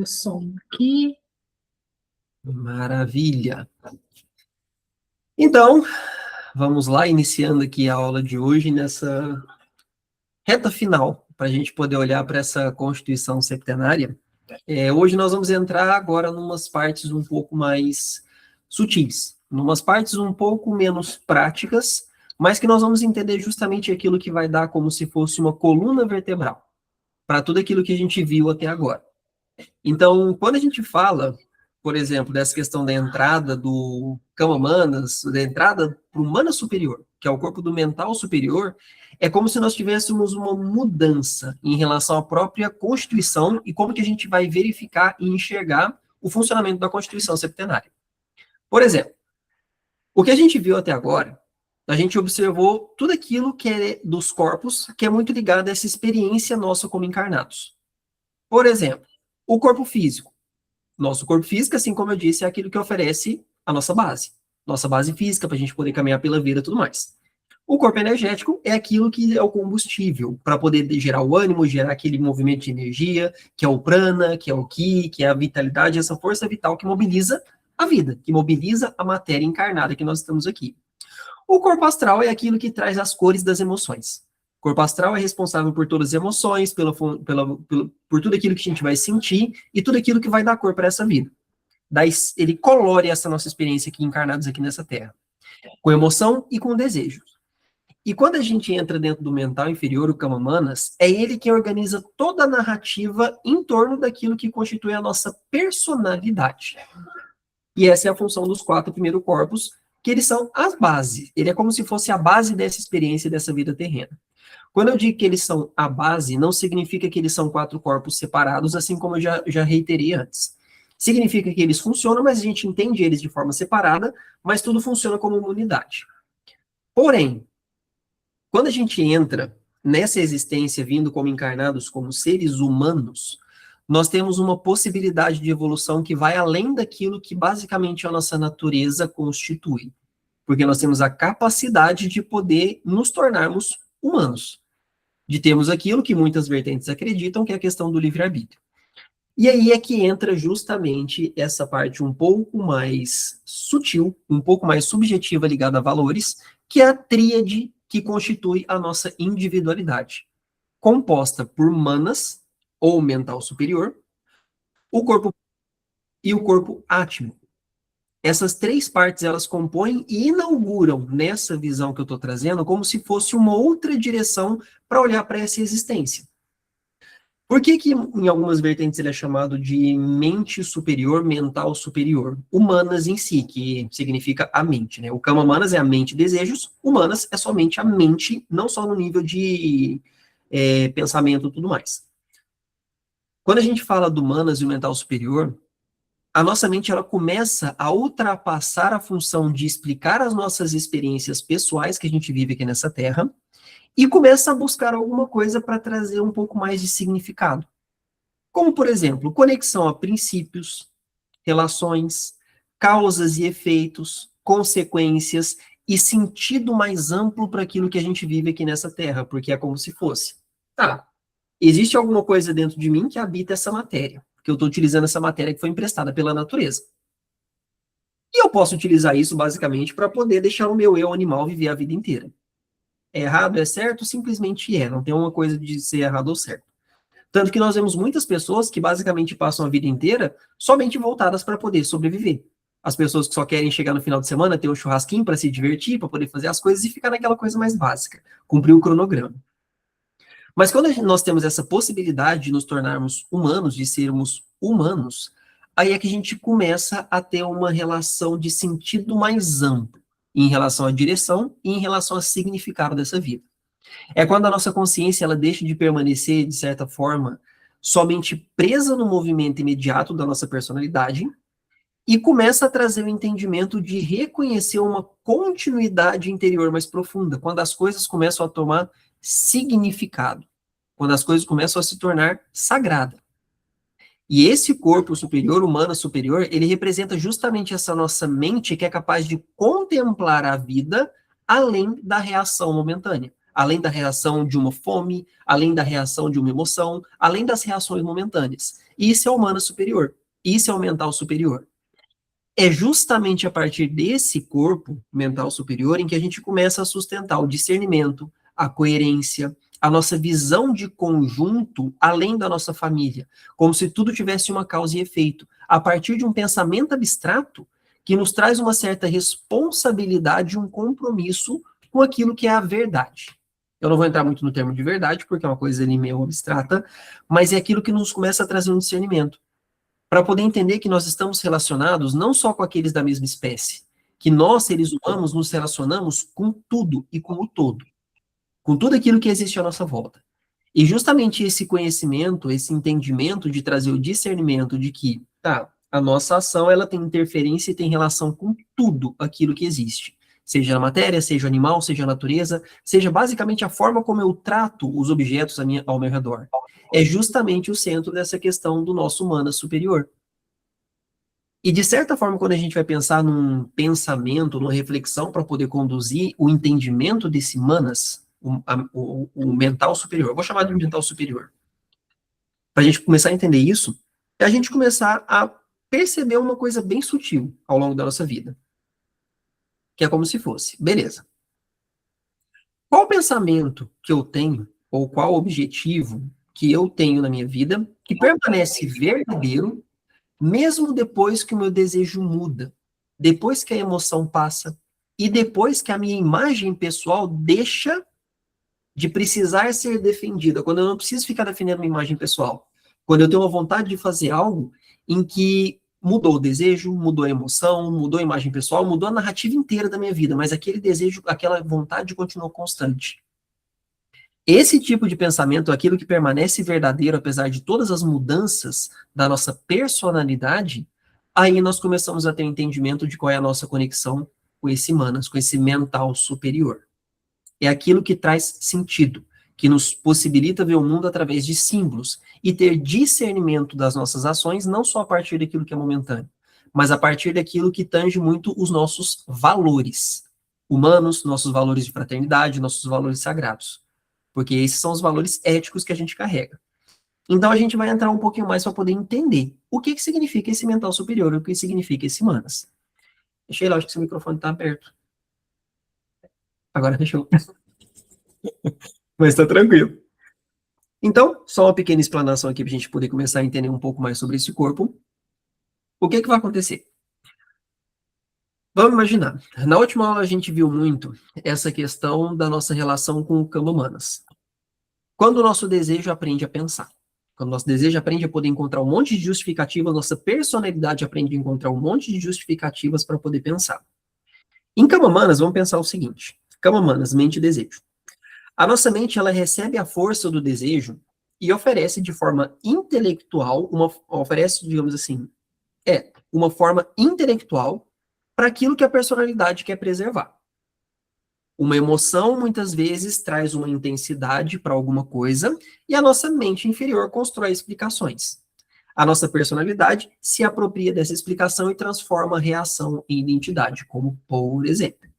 o som aqui. Maravilha. Então, vamos lá, iniciando aqui a aula de hoje, nessa reta final, para a gente poder olhar para essa Constituição septenária. Hoje nós vamos entrar agora em umas partes um pouco mais sutis, em umas partes um pouco menos práticas, mas que nós vamos entender justamente aquilo que vai dar como se fosse uma coluna vertebral, para tudo aquilo que a gente viu até agora. Então, quando a gente fala, por exemplo, dessa questão da entrada do Kama Manas, da entrada para o Mana superior, que é o corpo do mental superior, é como se nós tivéssemos uma mudança em relação à própria Constituição e como que a gente vai verificar e enxergar o funcionamento da Constituição septenária. Por exemplo, o que a gente viu até agora, a gente observou tudo aquilo que é dos corpos, que é muito ligado a essa experiência nossa como encarnados. Por exemplo, o corpo físico. Nosso corpo físico, assim como eu disse, é aquilo que oferece a nossa base física, para a gente poder caminhar pela vida e tudo mais. O corpo energético é aquilo que é o combustível, para poder gerar o ânimo, gerar aquele movimento de energia, que é o prana, que é o ki, que é a vitalidade, essa força vital que mobiliza a vida, que mobiliza a matéria encarnada que nós estamos aqui. O corpo astral é aquilo que traz as cores das emoções. O corpo astral é responsável por todas as emoções, por tudo aquilo que a gente vai sentir e tudo aquilo que vai dar cor para essa vida. Daí ele colore essa nossa experiência aqui encarnados aqui nessa Terra, com emoção e com desejos. E quando a gente entra dentro do mental inferior, o Kama Manas, é ele que organiza toda a narrativa em torno daquilo que constitui a nossa personalidade. E essa é a função dos 4 primeiros corpos, que eles são as bases. Ele é como se fosse a base dessa experiência dessa vida terrena. Quando eu digo que eles são a base, não significa que eles são 4 corpos separados, assim como eu já reiterei antes. Significa que eles funcionam, mas a gente entende eles de forma separada, mas tudo funciona como uma unidade. Porém, quando a gente entra nessa existência vindo como encarnados, como seres humanos, nós temos uma possibilidade de evolução que vai além daquilo que basicamente a nossa natureza constitui. Porque nós temos a capacidade de poder nos tornarmos humanos. De termos aquilo que muitas vertentes acreditam, que é a questão do livre-arbítrio. E aí é que entra justamente essa parte um pouco mais sutil, um pouco mais subjetiva ligada a valores, que é a tríade que constitui a nossa individualidade, composta por manas, ou mental superior, o corpo e o corpo átmico. Essas 3 partes, elas compõem e inauguram, nessa visão que eu estou trazendo, como se fosse uma outra direção para olhar para essa existência. Por que em algumas vertentes ele é chamado de mente superior, mental superior? Humanas em si, que significa a mente, né? O Kama Manas é a mente e desejos, humanas é somente a mente, não só no nível de pensamento e tudo mais. Quando a gente fala do Manas e o mental superior, a nossa mente ela começa a ultrapassar a função de explicar as nossas experiências pessoais que a gente vive aqui nessa Terra e começa a buscar alguma coisa para trazer um pouco mais de significado. Como, por exemplo, conexão a princípios, relações, causas e efeitos, consequências e sentido mais amplo para aquilo que a gente vive aqui nessa Terra, porque é como se fosse. Existe alguma coisa dentro de mim que habita essa matéria, que eu estou utilizando essa matéria que foi emprestada pela natureza. E eu posso utilizar isso, basicamente, para poder deixar o meu eu animal viver a vida inteira. É errado, é certo? Simplesmente é. Não tem uma coisa de ser errado ou certo. Tanto que nós vemos muitas pessoas que basicamente passam a vida inteira somente voltadas para poder sobreviver. As pessoas que só querem chegar no final de semana, ter um churrasquinho para se divertir, para poder fazer as coisas e ficar naquela coisa mais básica, cumprir o cronograma. Mas quando nós temos essa possibilidade de nos tornarmos humanos, de sermos humanos, aí é que a gente começa a ter uma relação de sentido mais amplo em relação à direção e em relação ao significado dessa vida. É quando a nossa consciência ela deixa de permanecer, de certa forma, somente presa no movimento imediato da nossa personalidade e começa a trazer o entendimento de reconhecer uma continuidade interior mais profunda, quando as coisas começam a tomar significado, quando as coisas começam a se tornar sagradas. E esse corpo superior, humano superior, ele representa justamente essa nossa mente que é capaz de contemplar a vida além da reação momentânea, além da reação de uma fome, além da reação de uma emoção, além das reações momentâneas. Isso é o humano superior. Isso é o mental superior. É justamente a partir desse corpo mental superior em que a gente começa a sustentar o discernimento, a coerência, a nossa visão de conjunto além da nossa família, como se tudo tivesse uma causa e efeito, a partir de um pensamento abstrato que nos traz uma certa responsabilidade, um compromisso com aquilo que é a verdade. Eu não vou entrar muito no termo de verdade, porque é uma coisa ali meio abstrata, mas é aquilo que nos começa a trazer um discernimento para poder entender que nós estamos relacionados não só com aqueles da mesma espécie, que nós, seres humanos, nos relacionamos com tudo e com o todo, com tudo aquilo que existe à nossa volta. E justamente esse conhecimento, esse entendimento de trazer o discernimento de que, tá, a nossa ação, ela tem interferência e tem relação com tudo aquilo que existe. Seja a matéria, seja o animal, seja a natureza, seja basicamente a forma como eu trato os objetos ao meu redor. É justamente o centro dessa questão do nosso humano superior. E, de certa forma, quando a gente vai pensar num pensamento, numa reflexão para poder conduzir o entendimento desse manas, o mental superior, eu vou chamar de mental superior, para a gente começar a entender isso, é a gente começar a perceber uma coisa bem sutil ao longo da nossa vida, que é como se fosse, beleza, qual pensamento que eu tenho, ou qual objetivo que eu tenho na minha vida, que permanece verdadeiro, mesmo depois que o meu desejo muda, depois que a emoção passa, e depois que a minha imagem pessoal deixa de precisar ser defendida, quando eu não preciso ficar defendendo uma imagem pessoal, quando eu tenho uma vontade de fazer algo em que mudou o desejo, mudou a emoção, mudou a imagem pessoal, mudou a narrativa inteira da minha vida, mas aquele desejo, aquela vontade continuou constante. Esse tipo de pensamento, aquilo que permanece verdadeiro, apesar de todas as mudanças da nossa personalidade, aí nós começamos a ter entendimento de qual é a nossa conexão com esse manas, com esse mental superior. É aquilo que traz sentido, que nos possibilita ver o mundo através de símbolos e ter discernimento das nossas ações, não só a partir daquilo que é momentâneo, mas a partir daquilo que tange muito os nossos valores humanos, nossos valores de fraternidade, nossos valores sagrados. Porque esses são os valores éticos que a gente carrega. Então a gente vai entrar um pouquinho mais para poder entender o que significa esse mental superior, o que significa esse manas. Deixa eu acho que seu microfone está aberto. Agora fechou. Mas está tranquilo. Então, só uma pequena explanação aqui para a gente poder começar a entender um pouco mais sobre esse corpo. O que vai acontecer? Vamos imaginar. Na última aula a gente viu muito essa questão da nossa relação com o campo humanas. Quando o nosso desejo aprende a pensar. Quando o nosso desejo aprende a poder encontrar um monte de justificativas, nossa personalidade aprende a encontrar um monte de justificativas para poder pensar. Em Camamanas, vamos pensar o seguinte. Camamanas, mente e desejo. A nossa mente, ela recebe a força do desejo e oferece de forma intelectual, oferece, digamos assim, uma forma intelectual para aquilo que a personalidade quer preservar. Uma emoção, muitas vezes, traz uma intensidade para alguma coisa e a nossa mente inferior constrói explicações. A nossa personalidade se apropria dessa explicação e transforma a reação em identidade, como, por exemplo,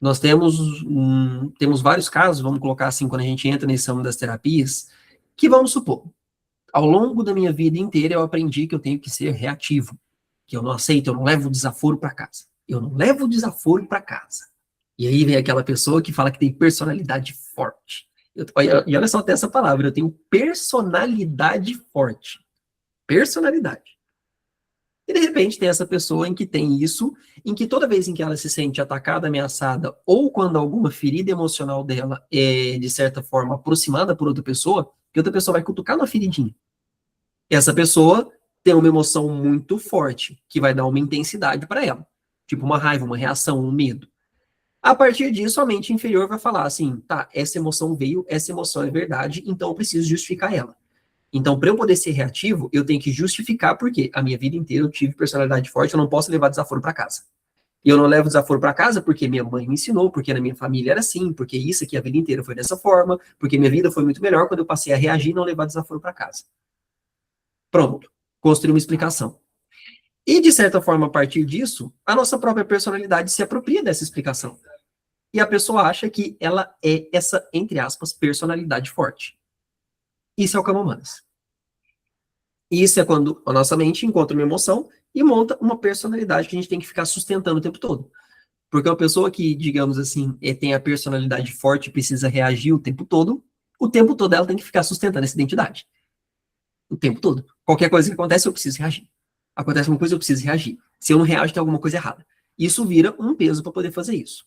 nós temos vários casos, vamos colocar assim, quando a gente entra nesse ramo das terapias, que vamos supor, ao longo da minha vida inteira eu aprendi que eu tenho que ser reativo, que eu não aceito, eu não levo o desaforo para casa. Eu não levo o desaforo para casa. E aí vem aquela pessoa que fala que tem personalidade forte. E olha só até essa palavra, eu tenho personalidade forte. Personalidade. E de repente tem essa pessoa em que tem isso, em que toda vez em que ela se sente atacada, ameaçada, ou quando alguma ferida emocional dela é, de certa forma, aproximada por outra pessoa, que outra pessoa vai cutucar na feridinha. Essa pessoa tem uma emoção muito forte, que vai dar uma intensidade para ela. Tipo uma raiva, uma reação, um medo. A partir disso, a mente inferior vai falar assim, tá, essa emoção veio, essa emoção é verdade, então eu preciso justificar ela. Então, para eu poder ser reativo, eu tenho que justificar porque a minha vida inteira eu tive personalidade forte, eu não posso levar desaforo para casa. E eu não levo desaforo para casa porque minha mãe me ensinou, porque na minha família era assim, porque isso aqui a vida inteira foi dessa forma, porque minha vida foi muito melhor quando eu passei a reagir e não levar desaforo para casa. Pronto, construí uma explicação. E, de certa forma, a partir disso, a nossa própria personalidade se apropria dessa explicação. E a pessoa acha que ela é essa, entre aspas, personalidade forte. Isso é o Camões. E isso é quando a nossa mente encontra uma emoção e monta uma personalidade que a gente tem que ficar sustentando o tempo todo. Porque uma pessoa que, digamos assim, tem a personalidade forte e precisa reagir o tempo todo ela tem que ficar sustentando essa identidade. O tempo todo. Qualquer coisa que acontece, eu preciso reagir. Acontece uma coisa, eu preciso reagir. Se eu não reajo, tem alguma coisa errada. Isso vira um peso para poder fazer isso.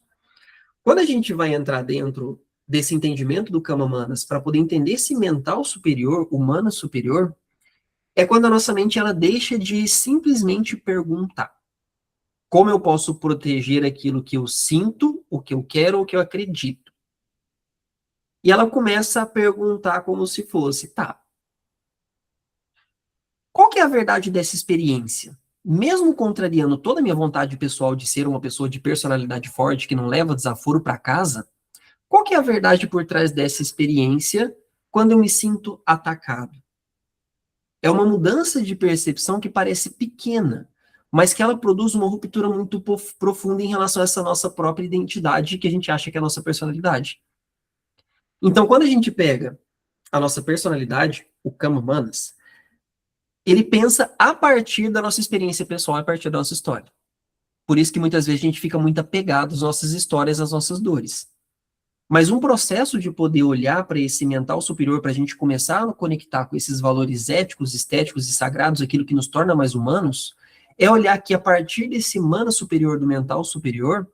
Quando a gente vai entrar dentro desse entendimento do Kama Manas, para poder entender esse mental superior, humano superior, é quando a nossa mente ela deixa de simplesmente perguntar como eu posso proteger aquilo que eu sinto, o que eu quero, o que eu acredito. E ela começa a perguntar como se fosse, tá, qual que é a verdade dessa experiência? Mesmo contrariando toda a minha vontade pessoal de ser uma pessoa de personalidade forte, que não leva desaforo para casa, qual que é a verdade por trás dessa experiência quando eu me sinto atacado? É uma mudança de percepção que parece pequena, mas que ela produz uma ruptura muito profunda em relação a essa nossa própria identidade, que a gente acha que é a nossa personalidade. Então, quando a gente pega a nossa personalidade, o Kama Manas, ele pensa a partir da nossa experiência pessoal, a partir da nossa história. Por isso que muitas vezes a gente fica muito apegado às nossas histórias, às nossas dores. Mas um processo de poder olhar para esse mental superior, para a gente começar a conectar com esses valores éticos, estéticos e sagrados, aquilo que nos torna mais humanos, é olhar que a partir desse mana superior, do mental superior,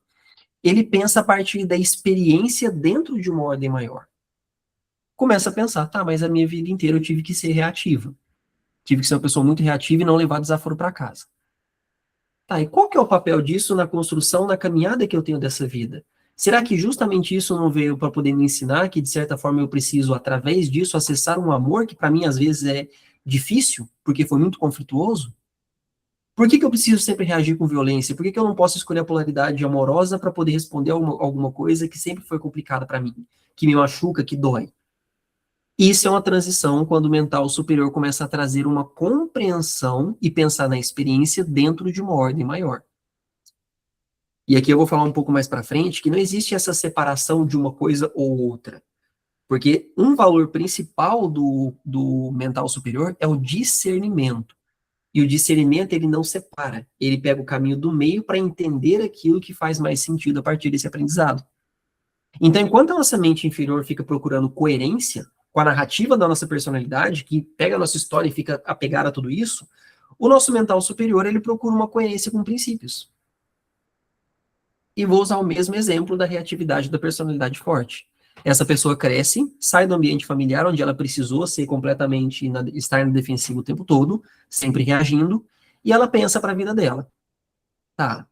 ele pensa a partir da experiência dentro de uma ordem maior. Começa a pensar, tá, mas a minha vida inteira eu tive que ser reativa. Tive que ser uma pessoa muito reativa e não levar desaforo para casa. Tá, e qual que é o papel disso na construção, na caminhada que eu tenho dessa vida? Será que justamente isso não veio para poder me ensinar que, de certa forma, eu preciso, através disso, acessar um amor que, para mim, às vezes é difícil, porque foi muito conflituoso? Por que que eu preciso sempre reagir com violência? Por que que eu não posso escolher a polaridade amorosa para poder responder a alguma coisa que sempre foi complicada para mim, que me machuca, que dói? Isso é uma transição quando o mental superior começa a trazer uma compreensão e pensar na experiência dentro de uma ordem maior. E aqui eu vou falar um pouco mais para frente que não existe essa separação de uma coisa ou outra. Porque um valor principal do mental superior é o discernimento. E o discernimento, ele não separa. Ele pega o caminho do meio para entender aquilo que faz mais sentido a partir desse aprendizado. Então, enquanto a nossa mente inferior fica procurando coerência com a narrativa da nossa personalidade, que pega a nossa história e fica apegada a tudo isso, o nosso mental superior, ele procura uma coerência com princípios. E vou usar o mesmo exemplo da reatividade da personalidade forte. Essa pessoa cresce, sai do ambiente familiar, onde ela precisou ser completamente, estar no defensivo o tempo todo, sempre reagindo, e ela pensa para a vida dela. Tá,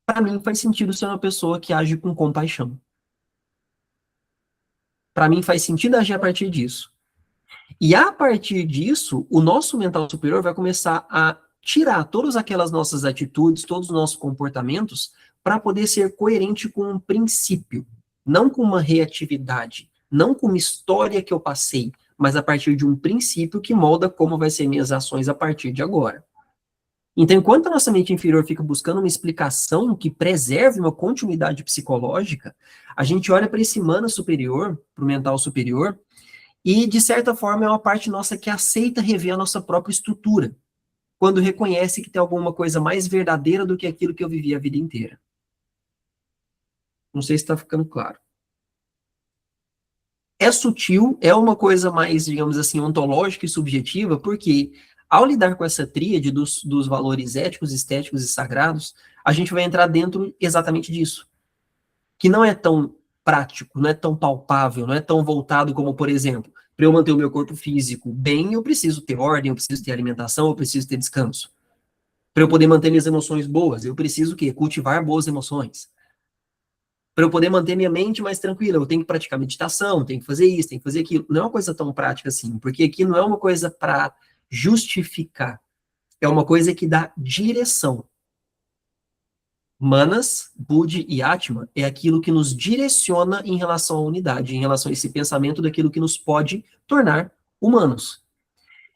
para mim faz sentido ser uma pessoa que age com compaixão. Para mim faz sentido agir a partir disso. E a partir disso, o nosso mental superior vai começar a tirar todas aquelas nossas atitudes, todos os nossos comportamentos, para poder ser coerente com um princípio, não com uma reatividade, não com uma história que eu passei, mas a partir de um princípio que molda como vai ser minhas ações a partir de agora. Então, enquanto a nossa mente inferior fica buscando uma explicação que preserve uma continuidade psicológica, a gente olha para esse mana superior, para o mental superior, e, de certa forma, é uma parte nossa que aceita rever a nossa própria estrutura, quando reconhece que tem alguma coisa mais verdadeira do que aquilo que eu vivi a vida inteira. Não sei se está ficando claro. É sutil, é uma coisa mais, digamos assim, ontológica e subjetiva, porque ao lidar com essa tríade dos valores éticos, estéticos e sagrados, a gente vai entrar dentro exatamente disso, que não é tão prático, não é tão palpável, não é tão voltado como, por exemplo, para eu manter o meu corpo físico bem, eu preciso ter ordem, eu preciso ter alimentação, eu preciso ter descanso. Para eu poder manter minhas emoções boas, eu preciso o quê? Cultivar boas emoções. Para eu poder manter minha mente mais tranquila, eu tenho que praticar meditação, tenho que fazer isso, tenho que fazer aquilo. Não é uma coisa tão prática assim, porque aqui não é uma coisa para justificar, é uma coisa que dá direção. Manas, Buddhi e Atma é aquilo que nos direciona em relação à unidade, em relação a esse pensamento daquilo que nos pode tornar humanos.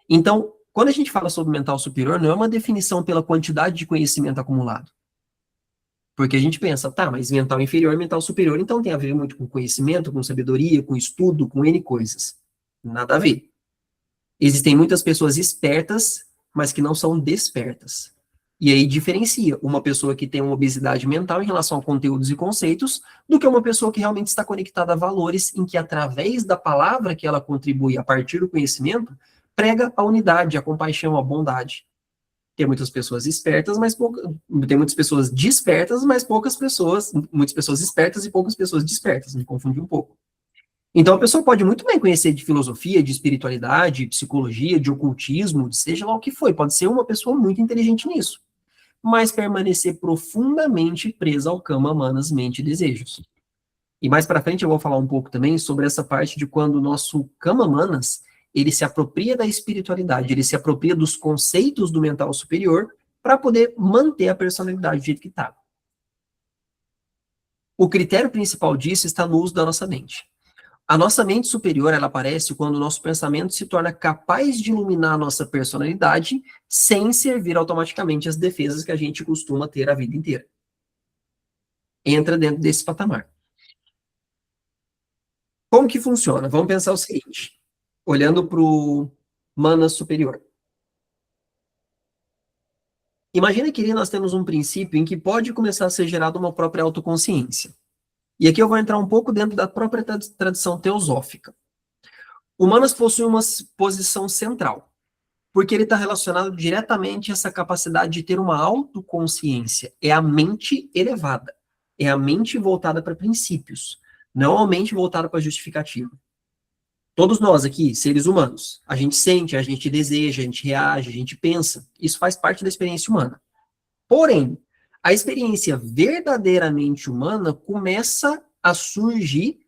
Então, quando a gente fala sobre mental superior, não é uma definição pela quantidade de conhecimento acumulado. Porque a gente pensa, tá, mas mental inferior e mental superior, então tem a ver muito com conhecimento, com sabedoria, com estudo, com N coisas. Nada a ver. Existem muitas pessoas espertas, mas que não são despertas. E aí diferencia uma pessoa que tem uma obesidade mental em relação a conteúdos e conceitos do que uma pessoa que realmente está conectada a valores em que, através da palavra que ela contribui a partir do conhecimento, prega a unidade, a compaixão, a bondade. Tem muitas pessoas espertas, mas tem muitas pessoas despertas, mas poucas pessoas, muitas pessoas espertas e poucas pessoas despertas, me confundi um pouco. Então a pessoa pode muito bem conhecer de filosofia, de espiritualidade, psicologia, de ocultismo, seja lá o que for, pode ser uma pessoa muito inteligente nisso, mas permanecer profundamente presa ao kama, manas, mente e desejos. E mais para frente eu vou falar um pouco também sobre essa parte de quando o nosso kama, manas, ele se apropria da espiritualidade, ele se apropria dos conceitos do mental superior para poder manter a personalidade do jeito que está. O critério principal disso está no uso da nossa mente. A nossa mente superior, ela aparece quando o nosso pensamento se torna capaz de iluminar a nossa personalidade sem servir automaticamente as defesas que a gente costuma ter a vida inteira. Entra dentro desse patamar. Como que funciona? Vamos pensar o seguinte, olhando para o mana superior. Imagina que ali nós temos um princípio em que pode começar a ser gerada uma própria autoconsciência. E aqui eu vou entrar um pouco dentro da própria tradição teosófica. O Manas possui uma posição central, porque ele está relacionado diretamente a essa capacidade de ter uma autoconsciência. É a mente elevada, é a mente voltada para princípios, não a mente voltada para justificativa. Todos nós aqui, seres humanos, a gente sente, a gente deseja, a gente reage, a gente pensa. Isso faz parte da experiência humana. Porém, a experiência verdadeiramente humana começa a surgir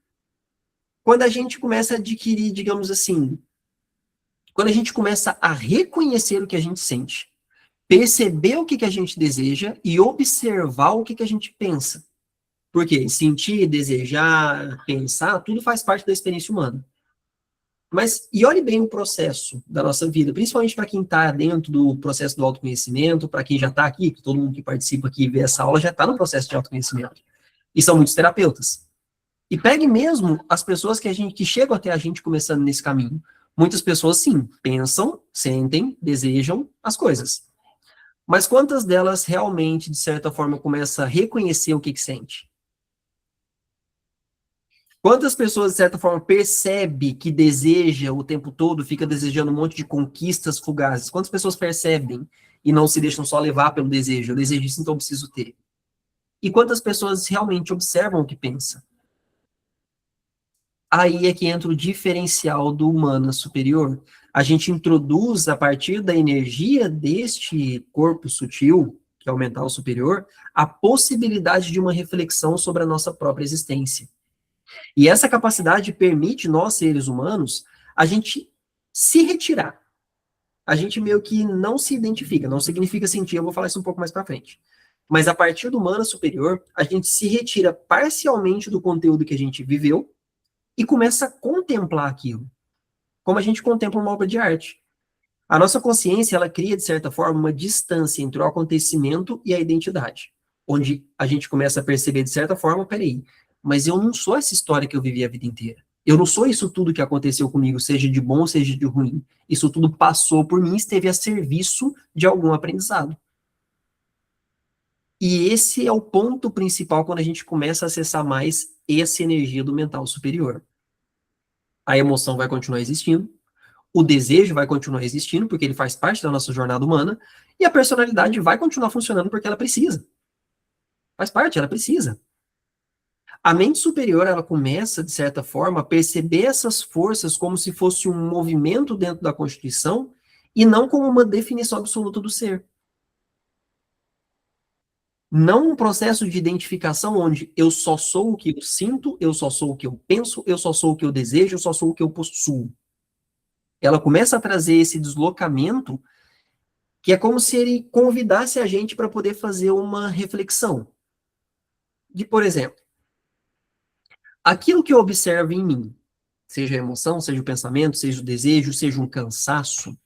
quando a gente começa a adquirir, digamos assim, quando a gente começa a reconhecer o que a gente sente, perceber o que a gente deseja e observar o que a gente pensa. Porque sentir, desejar, pensar, tudo faz parte da experiência humana. Mas, e olhe bem o processo da nossa vida, principalmente para quem está dentro do processo do autoconhecimento, para quem já está aqui, que todo mundo que participa aqui e vê essa aula já está no processo de autoconhecimento. E são muitos terapeutas. E pegue mesmo as pessoas que chegam até a gente começando nesse caminho. Muitas pessoas, sim, pensam, sentem, desejam as coisas. Mas quantas delas realmente, de certa forma, começam a reconhecer o que sente? Quantas pessoas, de certa forma, percebem que deseja o tempo todo, fica desejando um monte de conquistas fugazes? Quantas pessoas percebem e não se deixam só levar pelo desejo? Eu desejo isso, então eu preciso ter. E quantas pessoas realmente observam o que pensa? Aí é que entra o diferencial do humano superior. A gente introduz, a partir da energia deste corpo sutil, que é o mental superior, a possibilidade de uma reflexão sobre a nossa própria existência. E essa capacidade permite nós, seres humanos, a gente se retirar. A gente meio que não se identifica, não significa sentir, eu vou falar isso um pouco mais para frente. Mas a partir do humano superior, a gente se retira parcialmente do conteúdo que a gente viveu e começa a contemplar aquilo, como a gente contempla uma obra de arte. A nossa consciência, ela cria, de certa forma, uma distância entre o acontecimento e a identidade, onde a gente começa a perceber, de certa forma, peraí, mas eu não sou essa história que eu vivi a vida inteira. Eu não sou isso tudo que aconteceu comigo, seja de bom, seja de ruim. Isso tudo passou por mim e esteve a serviço de algum aprendizado. E esse é o ponto principal quando a gente começa a acessar mais essa energia do mental superior. A emoção vai continuar existindo, o desejo vai continuar existindo, porque ele faz parte da nossa jornada humana, e a personalidade vai continuar funcionando porque ela precisa. Faz parte, ela precisa. A mente superior, ela começa, de certa forma, a perceber essas forças como se fosse um movimento dentro da Constituição e não como uma definição absoluta do ser. Não um processo de identificação onde eu só sou o que eu sinto, eu só sou o que eu penso, eu só sou o que eu desejo, eu só sou o que eu possuo. Ela começa a trazer esse deslocamento que é como se ele convidasse a gente para poder fazer uma reflexão. De, por exemplo, aquilo que eu observo em mim, seja a emoção, seja o pensamento, seja o desejo, seja um cansaço,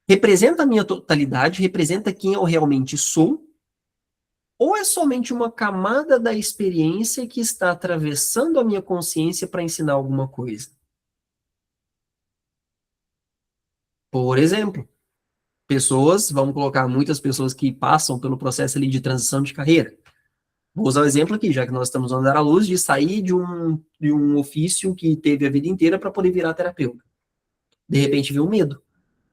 representa a minha totalidade, representa quem eu realmente sou, ou é somente uma camada da experiência que está atravessando a minha consciência para ensinar alguma coisa? Por exemplo, pessoas, vamos colocar muitas pessoas que passam pelo processo ali de transição de carreira. Vou usar o exemplo aqui, já que nós estamos andando à luz, de sair de um ofício que teve a vida inteira para poder virar terapeuta. De repente vem o medo.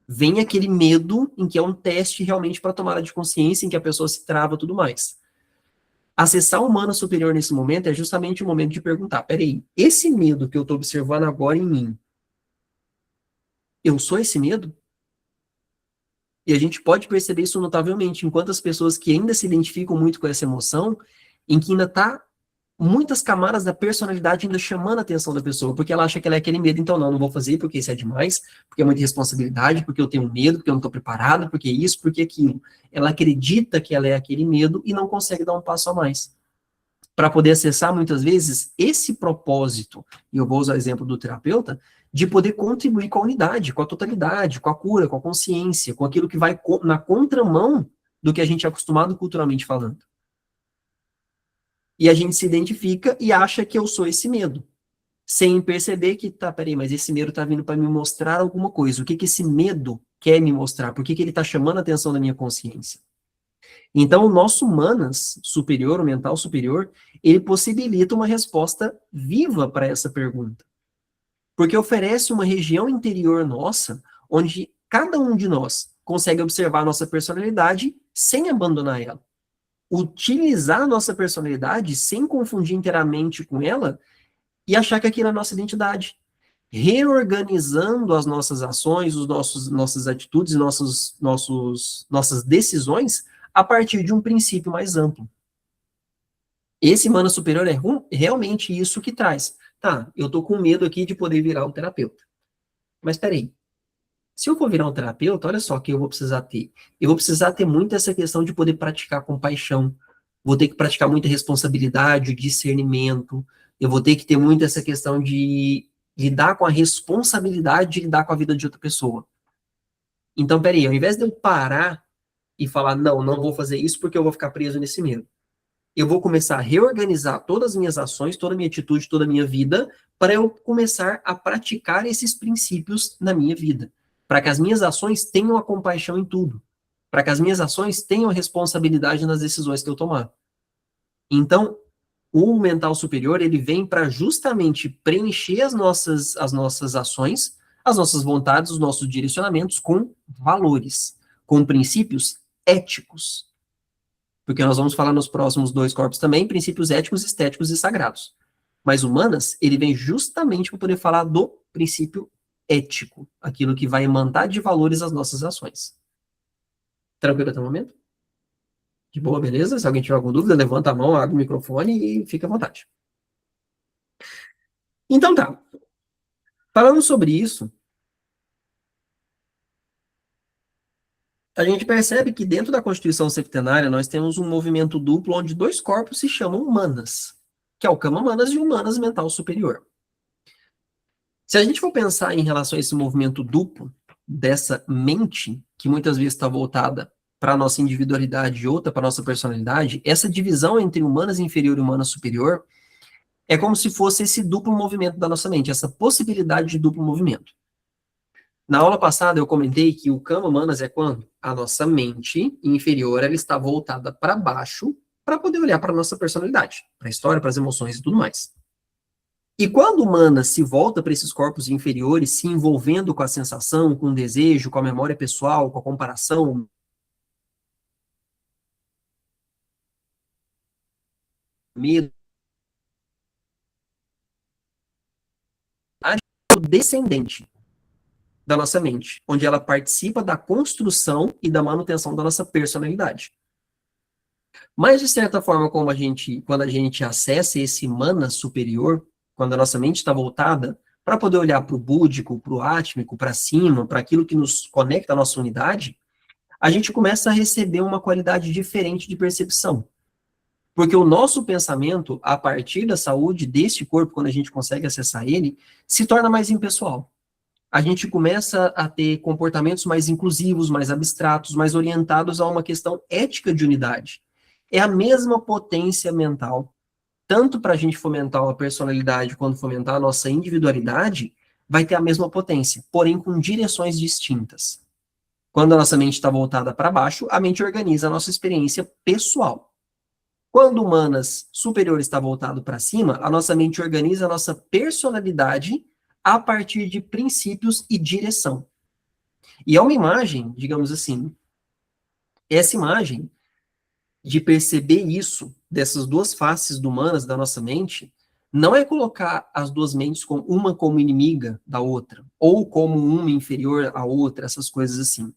Vem aquele medo em que é um teste realmente para tomada de consciência, em que a pessoa se trava e tudo mais. Acessar o humano superior nesse momento é justamente o momento de perguntar, peraí, esse medo que eu estou observando agora em mim, eu sou esse medo? E a gente pode perceber isso notavelmente em quantas pessoas que ainda se identificam muito com essa emoção, em que ainda está muitas camadas da personalidade ainda chamando a atenção da pessoa, porque ela acha que ela é aquele medo, então não vou fazer porque isso é demais, porque é muita responsabilidade, porque eu tenho medo, porque eu não estou preparado, porque isso, porque aquilo. Ela acredita que ela é aquele medo e não consegue dar um passo a mais. Para poder acessar, muitas vezes, esse propósito, e eu vou usar o exemplo do terapeuta, de poder contribuir com a unidade, com a totalidade, com a cura, com a consciência, com aquilo que vai na contramão do que a gente é acostumado culturalmente falando. E a gente se identifica e acha que eu sou esse medo, sem perceber que, tá, peraí, mas esse medo tá vindo para me mostrar alguma coisa. O que que esse medo quer me mostrar? Por que que ele tá chamando a atenção da minha consciência? Então, o nosso manas superior, o mental superior, ele possibilita uma resposta viva para essa pergunta. Porque oferece uma região interior nossa, onde cada um de nós consegue observar a nossa personalidade sem abandonar ela. Utilizar a nossa personalidade sem confundir inteiramente com ela e achar que aquilo é a nossa identidade. Reorganizando as nossas ações, nossas atitudes, nossas decisões a partir de um princípio mais amplo. Esse mana superior é realmente isso que traz. Tá, eu tô com medo aqui de poder virar um terapeuta. Mas peraí, se eu for virar um terapeuta, olha só o que eu vou precisar ter. Eu vou precisar ter muito essa questão de poder praticar compaixão. Vou ter que praticar muita responsabilidade, discernimento. Eu vou ter que ter muito essa questão de lidar com a responsabilidade de lidar com a vida de outra pessoa. Então, peraí, ao invés de eu parar e falar, não, não vou fazer isso porque eu vou ficar preso nesse medo, eu vou começar a reorganizar todas as minhas ações, toda a minha atitude, toda a minha vida, para eu começar a praticar esses princípios na minha vida. Para que as minhas ações tenham a compaixão em tudo. Para que as minhas ações tenham a responsabilidade nas decisões que eu tomar. Então, o mental superior, ele vem para justamente preencher as nossas ações, as nossas vontades, os nossos direcionamentos com valores, com princípios éticos. Porque nós vamos falar nos próximos dois corpos também, princípios éticos, estéticos e sagrados. Mas humanas, ele vem justamente para poder falar do princípio ético, aquilo que vai mandar de valores as nossas ações. Tranquilo até o momento? De boa, beleza? Se alguém tiver alguma dúvida, levanta a mão, abre o microfone e fica à vontade. Então tá. Falando sobre isso, a gente percebe que dentro da Constituição Septenária nós temos um movimento duplo onde dois corpos se chamam humanas, que é o Kama Manas e o Manas Mental Superior. Se a gente for pensar em relação a esse movimento duplo, dessa mente, que muitas vezes está voltada para a nossa individualidade e outra para a nossa personalidade, essa divisão entre humanas inferior e humanas superior é como se fosse esse duplo movimento da nossa mente, essa possibilidade de duplo movimento. Na aula passada eu comentei que o Kama Manas é quando a nossa mente inferior ela está voltada para baixo para poder olhar para a nossa personalidade, para a história, para as emoções e tudo mais. E quando o Mana se volta para esses corpos inferiores, se envolvendo com a sensação, com o desejo, com a memória pessoal, com a comparação, medo, o descendente da nossa mente, onde ela participa da construção e da manutenção da nossa personalidade. Mas, de certa forma, quando a gente acessa esse mana superior, quando a nossa mente está voltada para poder olhar para o búdico, para o átmico, para cima, para aquilo que nos conecta à nossa unidade, a gente começa a receber uma qualidade diferente de percepção. Porque o nosso pensamento, a partir da saúde deste corpo, quando a gente consegue acessar ele, se torna mais impessoal. A gente começa a ter comportamentos mais inclusivos, mais abstratos, mais orientados a uma questão ética de unidade. É a mesma potência mental, tanto para a gente fomentar a personalidade quanto fomentar a nossa individualidade, vai ter a mesma potência, porém com direções distintas. Quando a nossa mente está voltada para baixo, a mente organiza a nossa experiência pessoal. Quando humanas superior está voltado para cima, a nossa mente organiza a nossa personalidade a partir de princípios e direção. E é uma imagem, digamos assim, essa imagem de perceber isso, dessas duas faces humanas da nossa mente, não é colocar as duas mentes com uma como inimiga da outra, ou como uma inferior à outra, essas coisas assim.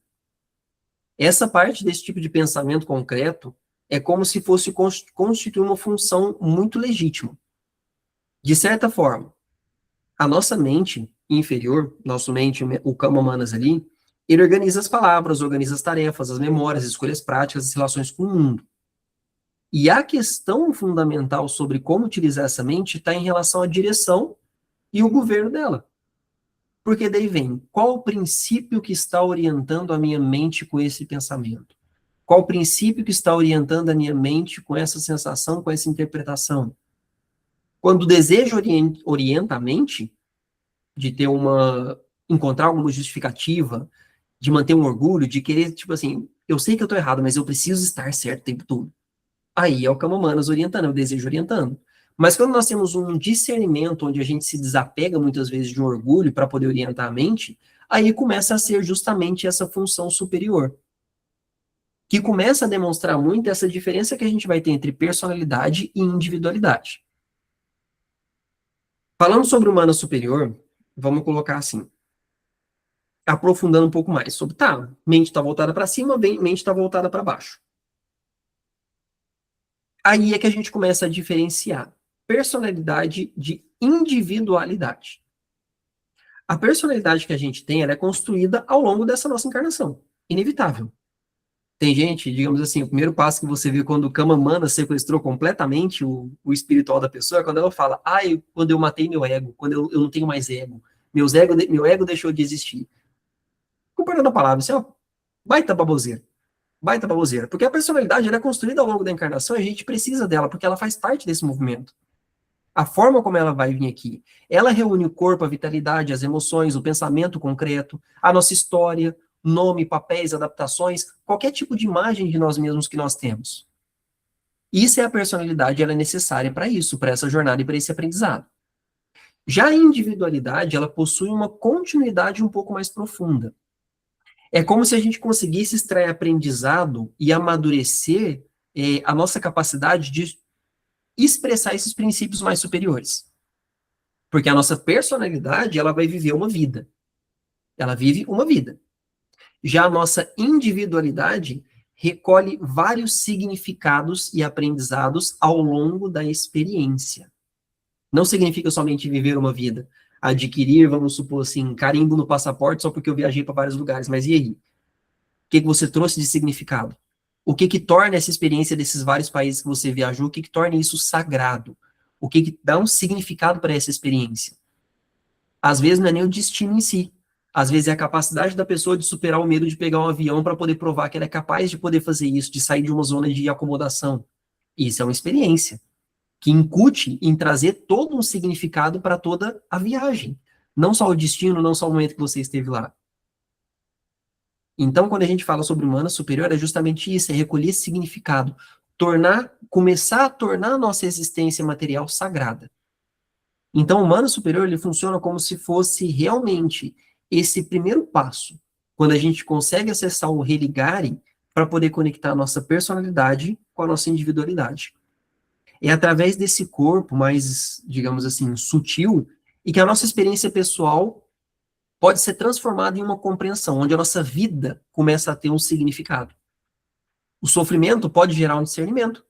Essa parte desse tipo de pensamento concreto é como se fosse constituir uma função muito legítima. De certa forma, a nossa mente inferior, nosso mente, o Kama Manas ali, ele organiza as palavras, organiza as tarefas, as memórias, as escolhas práticas, as relações com o mundo. E a questão fundamental sobre como utilizar essa mente está em relação à direção e o governo dela. Porque daí vem, qual o princípio que está orientando a minha mente com esse pensamento? Qual o princípio que está orientando a minha mente com essa sensação, com essa interpretação? Quando o desejo orienta a mente, de ter encontrar alguma justificativa, de manter um orgulho, de querer, tipo assim, eu sei que eu estou errado, mas eu preciso estar certo o tempo todo. Aí é o Kama Manas orientando, é o desejo orientando. Mas quando nós temos um discernimento onde a gente se desapega muitas vezes de um orgulho para poder orientar a mente, aí começa a ser justamente essa função superior, que começa a demonstrar muito essa diferença que a gente vai ter entre personalidade e individualidade. Falando sobre o humano superior, vamos colocar assim, aprofundando um pouco mais sobre, tá, mente está voltada para cima, mente está voltada para baixo. Aí é que a gente começa a diferenciar personalidade de individualidade. A personalidade que a gente tem, ela é construída ao longo dessa nossa encarnação. Inevitável. Tem gente, digamos assim, o primeiro passo que você viu quando o Kama Mana sequestrou completamente o espiritual da pessoa é quando ela fala, quando eu matei meu ego, quando eu não tenho mais ego, meu ego deixou de existir. Com perdão da palavra, isso é uma baita baboseira. Baita baboseira. Porque a personalidade ela é construída ao longo da encarnação e a gente precisa dela, porque ela faz parte desse movimento. A forma como ela vai vir aqui, ela reúne o corpo, a vitalidade, as emoções, o pensamento concreto, a nossa história, nome, papéis, adaptações, qualquer tipo de imagem de nós mesmos que nós temos. Isso é a personalidade, ela é necessária para isso, para essa jornada e para esse aprendizado. Já a individualidade, ela possui uma continuidade um pouco mais profunda. É como se a gente conseguisse extrair aprendizado e amadurecer a nossa capacidade de expressar esses princípios mais superiores. Porque a nossa personalidade, ela vai viver uma vida. Ela vive uma vida. Já a nossa individualidade recolhe vários significados e aprendizados ao longo da experiência. Não significa somente viver uma vida, adquirir, vamos supor assim, carimbo no passaporte só porque eu viajei para vários lugares, mas e aí? O que você trouxe de significado? O que torna essa experiência desses vários países que você viajou, o que torna isso sagrado? O que dá um significado para essa experiência? Às vezes não é nem o destino em si. Às vezes é a capacidade da pessoa de superar o medo de pegar um avião para poder provar que ela é capaz de poder fazer isso, de sair de uma zona de acomodação. Isso é uma experiência que incute em trazer todo um significado para toda a viagem. Não só o destino, não só o momento que você esteve lá. Então, quando a gente fala sobre humano superior, é justamente isso, é recolher esse significado, começar a tornar a nossa existência material sagrada. Então, o humano superior, ele funciona como se fosse realmente esse primeiro passo, quando a gente consegue acessar o religare para poder conectar a nossa personalidade com a nossa individualidade. É através desse corpo mais, digamos assim, sutil, e que a nossa experiência pessoal pode ser transformada em uma compreensão, onde a nossa vida começa a ter um significado. O sofrimento pode gerar um discernimento.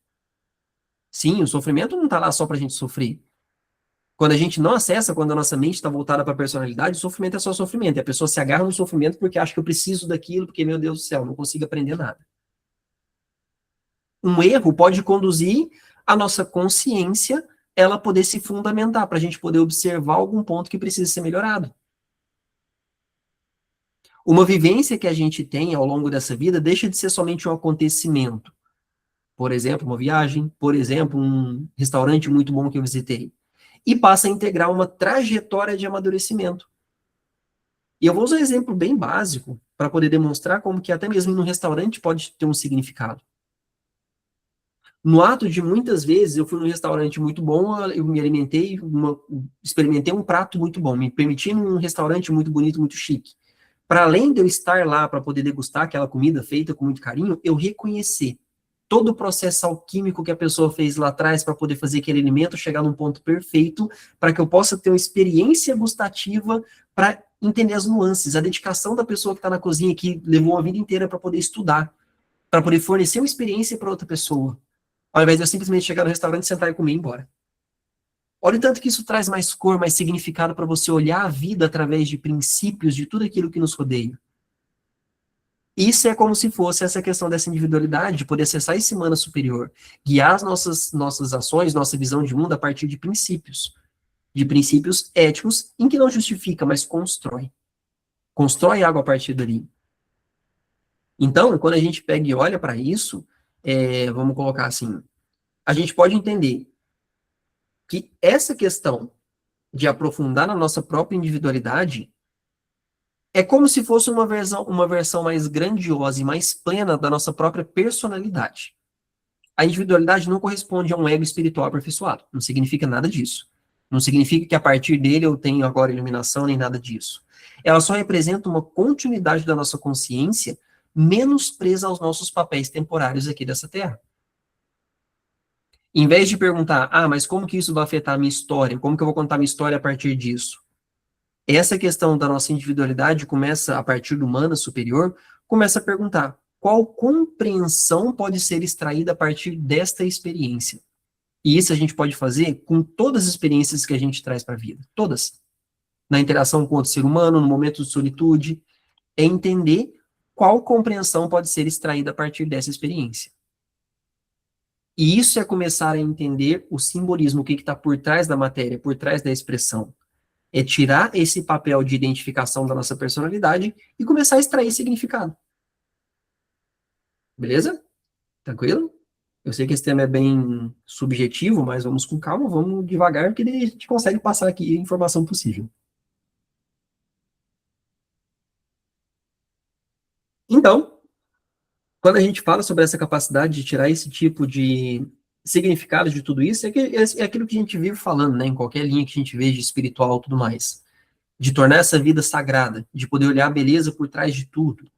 Sim, o sofrimento não está lá só para a gente sofrer. Quando a gente não acessa, quando a nossa mente está voltada para a personalidade, o sofrimento é só sofrimento. E a pessoa se agarra no sofrimento porque acha que eu preciso daquilo, porque, meu Deus do céu, não consigo aprender nada. Um erro pode conduzir a nossa consciência, ela poder se fundamentar, para a gente poder observar algum ponto que precisa ser melhorado. Uma vivência que a gente tem ao longo dessa vida deixa de ser somente um acontecimento. Por exemplo, uma viagem, por exemplo, um restaurante muito bom que eu visitei. E passa a integrar uma trajetória de amadurecimento. E eu vou usar um exemplo bem básico para poder demonstrar como que até mesmo no restaurante pode ter um significado. No ato de muitas vezes eu fui num restaurante muito bom, eu me alimentei, experimentei um prato muito bom, me permiti num restaurante muito bonito, muito chique. Para além de eu estar lá para poder degustar aquela comida feita com muito carinho, eu reconhecer todo o processo alquímico que a pessoa fez lá atrás para poder fazer aquele alimento chegar num ponto perfeito, para que eu possa ter uma experiência gustativa para entender as nuances, a dedicação da pessoa que está na cozinha, que levou a vida inteira para poder estudar, para poder fornecer uma experiência para outra pessoa, ao invés de eu simplesmente chegar no restaurante, sentar e comer e ir embora. Olha o tanto que isso traz mais cor, mais significado para você olhar a vida através de princípios, de tudo aquilo que nos rodeia. Isso é como se fosse essa questão dessa individualidade, de poder acessar esse mana superior, guiar as nossas ações, nossa visão de mundo a partir de princípios éticos, em que não justifica, mas constrói. Constrói algo a partir dali. Então, quando a gente pega e olha para isso, vamos colocar assim, a gente pode entender que essa questão de aprofundar na nossa própria individualidade é como se fosse uma versão mais grandiosa e mais plena da nossa própria personalidade. A individualidade não corresponde a um ego espiritual aperfeiçoado. Não significa nada disso. Não significa que a partir dele eu tenho agora iluminação, nem nada disso. Ela só representa uma continuidade da nossa consciência menos presa aos nossos papéis temporários aqui dessa Terra. Em vez de perguntar, mas como que isso vai afetar a minha história? Como que eu vou contar minha história a partir disso? Essa questão da nossa individualidade começa, a partir do mana superior, começa a perguntar qual compreensão pode ser extraída a partir desta experiência. E isso a gente pode fazer com todas as experiências que a gente traz para a vida. Todas. Na interação com outro ser humano, no momento de solitude, é entender qual compreensão pode ser extraída a partir dessa experiência. E isso é começar a entender o simbolismo, o que está por trás da matéria, por trás da expressão. É tirar esse papel de identificação da nossa personalidade e começar a extrair significado. Beleza? Tranquilo? Eu sei que esse tema é bem subjetivo, mas vamos com calma, vamos devagar, porque daí a gente consegue passar aqui a informação possível. Então, quando a gente fala sobre essa capacidade de tirar esse tipo de significado de tudo isso, é aquilo que a gente vive falando, né, em qualquer linha que a gente veja espiritual e tudo mais. De tornar essa vida sagrada, de poder olhar a beleza por trás de tudo.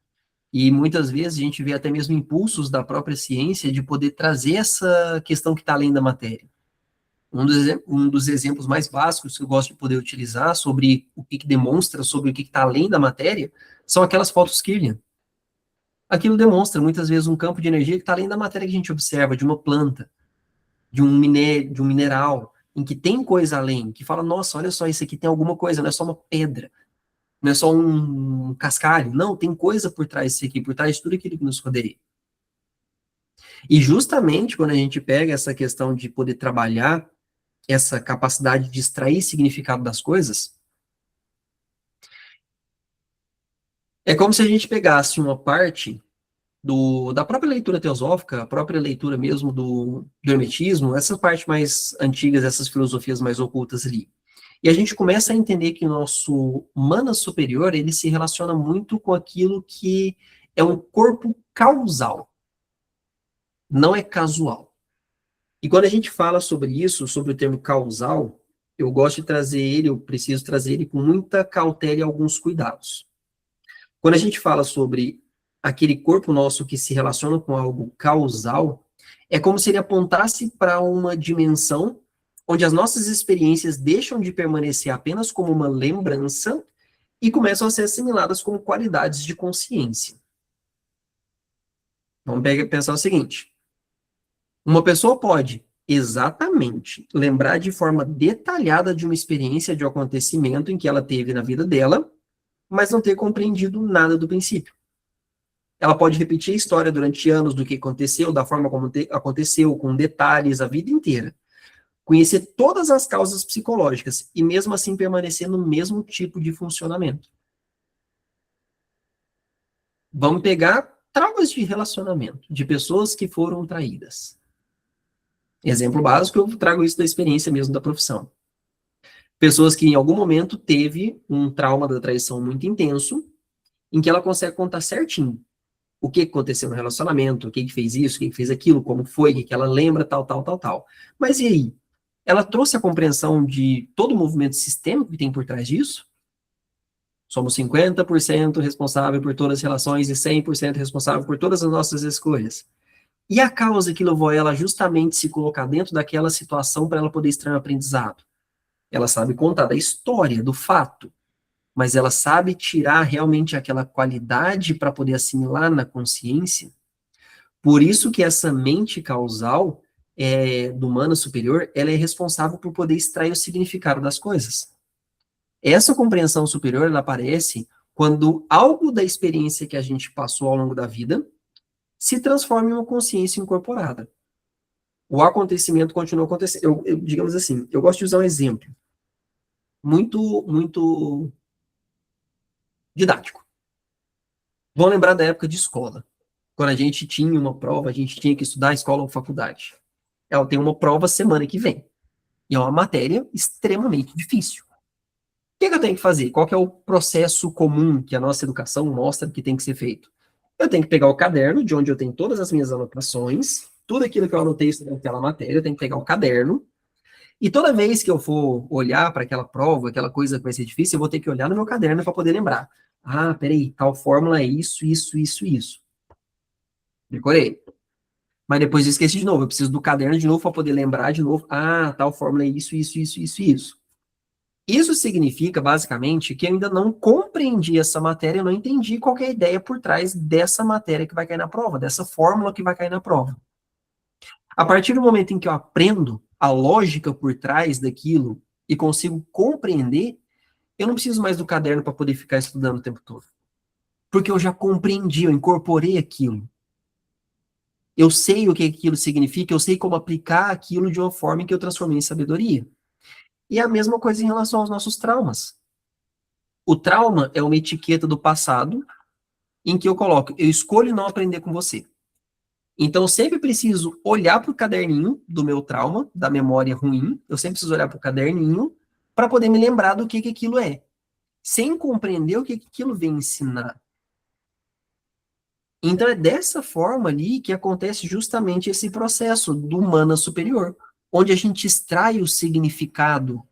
E muitas vezes a gente vê até mesmo impulsos da própria ciência de poder trazer essa questão que está além da matéria. Um dos exemplos mais básicos que eu gosto de poder utilizar sobre o que demonstra sobre o que está além da matéria são aquelas fotos Kirlian. Aquilo demonstra muitas vezes um campo de energia que está além da matéria que a gente observa, de uma planta, de um mineral, em que tem coisa além, que fala, nossa, olha só, isso aqui tem alguma coisa, não é só uma pedra, não é só um cascalho, não, tem coisa por trás disso aqui, por trás de tudo aquilo que nos rodeia. E justamente quando a gente pega essa questão de poder trabalhar essa capacidade de extrair significado das coisas, é como se a gente pegasse uma parte da própria leitura teosófica, a própria leitura mesmo do hermetismo, essa parte mais antigas, essas filosofias mais ocultas ali. E a gente começa a entender que o nosso mana superior, ele se relaciona muito com aquilo que é um corpo causal, não é casual. E quando a gente fala sobre isso, sobre o termo causal, eu gosto de trazer ele, eu preciso trazer ele com muita cautela e alguns cuidados. Quando a gente fala sobre aquele corpo nosso que se relaciona com algo causal, é como se ele apontasse para uma dimensão onde as nossas experiências deixam de permanecer apenas como uma lembrança e começam a ser assimiladas como qualidades de consciência. Vamos pensar o seguinte: uma pessoa pode exatamente lembrar de forma detalhada de uma experiência, de um acontecimento em que ela teve na vida dela, mas não ter compreendido nada do princípio. Ela pode repetir a história durante anos do que aconteceu, da forma como aconteceu, com detalhes, a vida inteira. Conhecer todas as causas psicológicas e mesmo assim permanecer no mesmo tipo de funcionamento. Vamos pegar traumas de relacionamento, de pessoas que foram traídas. Exemplo básico, eu trago isso da experiência mesmo da profissão. Pessoas que em algum momento teve um trauma da traição muito intenso, em que ela consegue contar certinho o que aconteceu no relacionamento, o que fez isso, o que fez aquilo, como foi, o que ela lembra, tal, tal, tal, tal. Mas e aí? Ela trouxe a compreensão de todo o movimento sistêmico que tem por trás disso? Somos 50% responsável por todas as relações e 100% responsável por todas as nossas escolhas. E a causa que levou ela justamente se colocar dentro daquela situação para ela poder extrair um aprendizado? Ela sabe contar da história, do fato, mas ela sabe tirar realmente aquela qualidade para poder assimilar na consciência. Por isso que essa mente causal do humano superior, ela é responsável por poder extrair o significado das coisas. Essa compreensão superior, ela aparece quando algo da experiência que a gente passou ao longo da vida se transforma em uma consciência incorporada. O acontecimento continua acontecendo. Digamos assim, eu gosto de usar um exemplo muito didático. Vão lembrar da época de escola. Quando a gente tinha uma prova, a gente tinha que estudar escola ou faculdade. Ela tem uma prova semana que vem. E é uma matéria extremamente difícil. O que eu tenho que fazer? Qual que é o processo comum que a nossa educação mostra que tem que ser feito? Eu tenho que pegar o caderno, de onde eu tenho todas as minhas anotações, tudo aquilo que eu anotei sobre aquela matéria, eu tenho que pegar o caderno, e toda vez que eu for olhar para aquela prova, aquela coisa que vai ser difícil, eu vou ter que olhar no meu caderno para poder lembrar. Ah, peraí, tal fórmula é isso, isso, isso, isso. Decorei. Mas depois eu esqueci de novo. Eu preciso do caderno de novo para poder lembrar de novo. Ah, tal fórmula é isso, isso, isso, isso, isso. Isso significa, basicamente, que eu ainda não compreendi essa matéria, eu não entendi qual é a ideia por trás dessa matéria que vai cair na prova, dessa fórmula que vai cair na prova. A partir do momento em que eu aprendo a lógica por trás daquilo e consigo compreender, eu não preciso mais do caderno para poder ficar estudando o tempo todo. Porque eu já compreendi, eu incorporei aquilo. Eu sei o que aquilo significa, eu sei como aplicar aquilo de uma forma que eu transformei em sabedoria. E a mesma coisa em relação aos nossos traumas. O trauma é uma etiqueta do passado em que eu coloco, eu escolho não aprender com você. Então, eu sempre preciso olhar para o caderninho do meu trauma, da memória ruim, eu sempre preciso olhar para o caderninho para poder me lembrar do que aquilo é, sem compreender o que aquilo vem ensinar. Então, é dessa forma ali que acontece justamente esse processo do humana superior, onde a gente extrai o significado